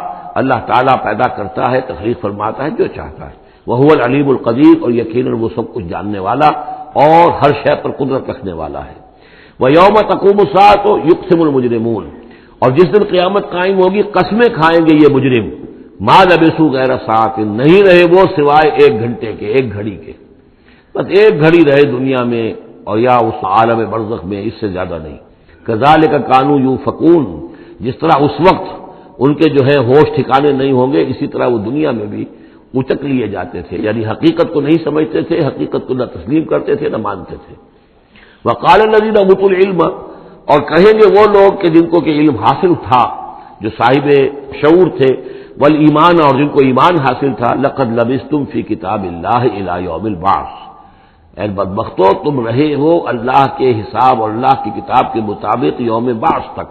اللہ تعالیٰ پیدا کرتا ہے، تخلیق فرماتا ہے جو چاہتا ہے، وہو العلیم القدیر، اور یقیناً وہ سب کچھ جاننے والا اور ہر شے پر قدرت رکھنے والا ہے۔ وَيَوْمَ تَقُومُ السَّاعَةُ يُقْسِمُ الْمُجْرِمُونَ، اور جس دن قیامت قائم ہوگی قسمیں کھائیں گے یہ مجرم، ما لبثوا غیر ساعۃ، نہیں رہے وہ سوائے ایک گھنٹے کے، ایک گھڑی کے، بس ایک گھڑی رہے دنیا میں اور یا اس عالم برزخ میں، اس سے زیادہ نہیں۔ کذالک کانوا یؤفکون، جس طرح اس وقت ان کے جو ہے ہوش ٹھکانے نہیں ہوں گے، اسی طرح وہ دنیا میں بھی اچک لیے جاتے تھے، یعنی حقیقت کو نہیں سمجھتے تھے، حقیقت کو نہ تسلیم کرتے تھے نہ مانتے تھے۔ وقال الذین اوتوا العلم، اور کہیں گے وہ لوگ کہ جن کو کہ علم حاصل تھا، جو صاحب شعور تھے، والایمان، اور جن کو ایمان حاصل تھا، لقد لبثتم فی کتاب اللہ الی یوم البعث، اے بدبختو تم رہے ہو اللہ کے حساب اور اللہ کی کتاب کے مطابق یوم بعث تک۔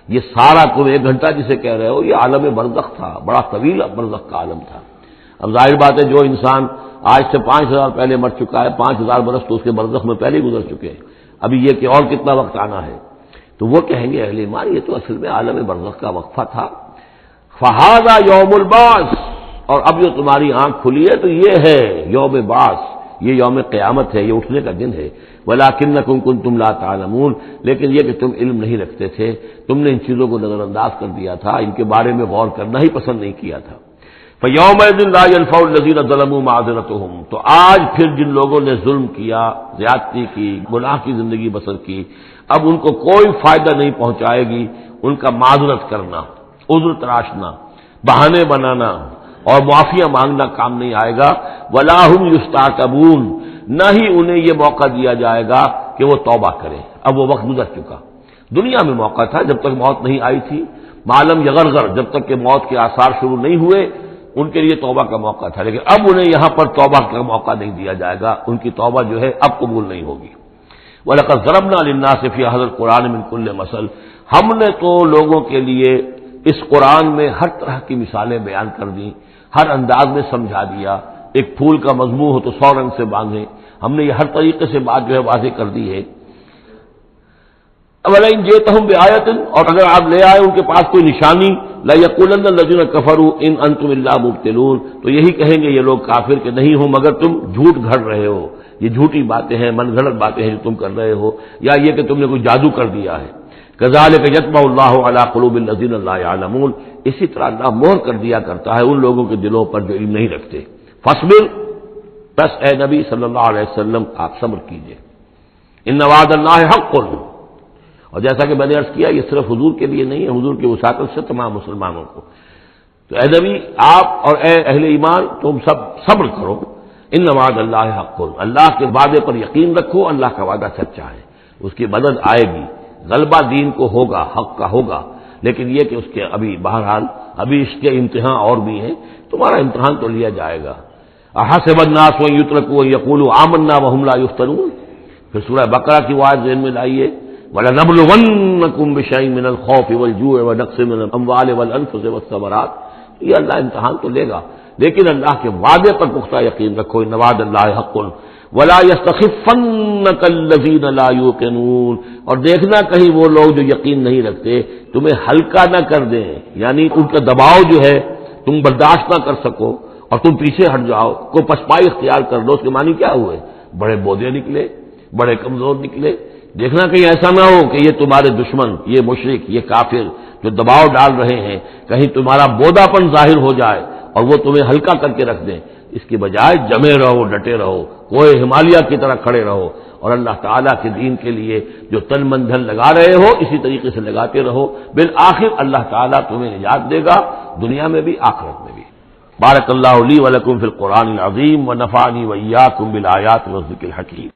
یہ سارا تم ایک گھنٹہ جسے کہہ رہے ہو یہ عالم برزخ تھا، بڑا طویل برزخ کا عالم تھا۔ اب ظاہر بات ہے جو انسان آج سے 5000 پہلے مر چکا ہے، 5000 برس تو اس کے برزخ میں پہلے ہی گزر چکے ہیں، ابھی یہ کہ اور کتنا وقت آنا ہے، تو وہ کہیں گے اہل ایمان یہ تو اصل میں عالم برزخ کا وقفہ تھا۔ فہذا یوم البعث، اور اب جو تمہاری آنکھ کھلی ہے تو یہ ہے یوم بعث، یہ یوم قیامت ہے، یہ اٹھنے کا دن ہے۔ ولکنکم کنتم لا تعلمون، لیکن یہ کہ تم علم نہیں رکھتے تھے، تم نے ان چیزوں کو نظر انداز کر دیا تھا، ان کے بارے میں غور کرنا ہی پسند نہیں کیا تھا۔ فَيَوْمَئِذٍ لَا يَنفَعُ الَّذِينَ ظَلَمُوا مَعْذِرَتُهُمْ، تو آج پھر جن لوگوں نے ظلم کیا، زیادتی کی، گناہ کی زندگی بسر کی، اب ان کو کوئی فائدہ نہیں پہنچائے گی ان کا معذرت کرنا، عذر تراشنا، بہانے بنانا اور معافیاں مانگنا کام نہیں آئے گا۔ وَلَا هُمْ يُسْتَعْتَبُونَ، نہ ہی انہیں یہ موقع دیا جائے گا کہ وہ توبہ کریں، اب وہ وقت گزر چکا۔ دنیا میں موقع تھا جب تک موت نہیں آئی تھی، معلم یغرغر، جب تک کہ موت کے آثار شروع نہیں ہوئے ان کے لیے توبہ کا موقع تھا، لیکن اب انہیں یہاں پر توبہ کا موقع نہیں دیا جائے گا، ان کی توبہ جو ہے اب قبول نہیں ہوگی۔ وَلَقَدْ ضَرَبْنَا لِلنَّاسِ فِي هَذَا الْقُرْآنِ مِنْ كُلِّ مَثَلٍ، ہم نے تو لوگوں کے لیے اس قرآن میں ہر طرح کی مثالیں بیان کر دیں، ہر انداز میں سمجھا دیا، ایک پھول کا مضمون ہو تو 100 رنگ سے باندھیں، ہم نے یہ ہر طریقے سے بات جو ہے واضح کر دی ہے۔ اولئن جئتہم بآیۃ، اور اگر آپ لے آئے ان کے پاس کوئی نشانی، لَیَقُولَنَّ الَّذِینَ کَفَرُوا إِنْ أَنْتُمْ إِلَّا مُبْطِلُونَ، تو یہی کہیں گے یہ لوگ کافر کہ نہیں ہو مگر تم جھوٹ گھڑ رہے ہو، یہ جھوٹی باتیں ہیں، من گھڑت باتیں ہیں جو تم کر رہے ہو، یا یہ کہ تم نے کوئی جادو کر دیا ہے۔ کذالک یطبع اللہ علی قلوب الذین لا یعلمون، اسی طرح اللہ مہر کر دیا کرتا ہے ان لوگوں کے دلوں پر جو علم نہیں رکھتے۔ فاصبر، بس اے نبی صلی اللہ علیہ وسلم آپ صبر کیجئے، ان وعد اللہ حق، اور جیسا کہ میں نے عرض کیا یہ صرف حضور کے لیے نہیں ہے، حضور کی وساطت سے تمام مسلمانوں کو۔ تو اے نبی آپ اور اے اہل ایمان تم سب صبر کرو، ان وعد اللہ حق، اللہ کے وعدے پر یقین رکھو، اللہ کا وعدہ سچا ہے، اس کی مدد آئے گی، غلبہ دین کو ہوگا، حق کا ہوگا، لیکن یہ کہ اس کے ابھی بہرحال ابھی اس کے امتحان اور بھی ہیں، تمہارا امتحان تو لیا جائے گا۔ احسب الناس ان یترکوا ان یقولوا آمنا وهم لا یفتنون، پھر سورہ بقرہ کی وہ آیت ذہن میں لائیے، وَلَنَبْلُوَنَّكُمْ بِشَيْءٍ مِّنَ الْخَوْفِ وَالْجُوعِ وَنَقْصٍ مِّنَ الْأَمْوَالِ وَالْأَنفُسِ وَالثَّمَرَاتِ. یہ اللہ امتحان تو لے گا، لیکن اللہ کے وعدے پر پختہ یقین رکھو. ان وعد اللہ حق ولا یستخفنک الذین لا یوقنون. اور دیکھنا کہیں وہ لوگ جو یقین نہیں رکھتے تمہیں ہلکا نہ کر دیں، یعنی ان کا دباؤ جو ہے تم برداشت نہ کر سکو اور تم پیچھے ہٹ جاؤ، کو پسپائی اختیار کر دو. اس کے معنی کیا ہوئے؟ بڑے بودے نکلے، بڑے کمزور نکلے. دیکھنا کہیں ایسا نہ ہو کہ یہ تمہارے دشمن، یہ مشرک، یہ کافر جو دباؤ ڈال رہے ہیں، کہیں تمہارا بودا پن ظاہر ہو جائے اور وہ تمہیں ہلکا کر کے رکھ دیں. اس کی بجائے جمے رہو، ڈٹے رہو، کوئی ہمالیہ کی طرح کھڑے رہو، اور اللہ تعالیٰ کے دین کے لیے جو تن من دھن لگا رہے ہو اسی طریقے سے لگاتے رہو. بالآخر اللہ تعالیٰ تمہیں نجات دے گا، دنیا میں بھی آخرت میں بھی. بارک اللہ لی ولکم فی القرآن العظیم ونفعنی وإیاکم بالآیات والذکر الحکیم.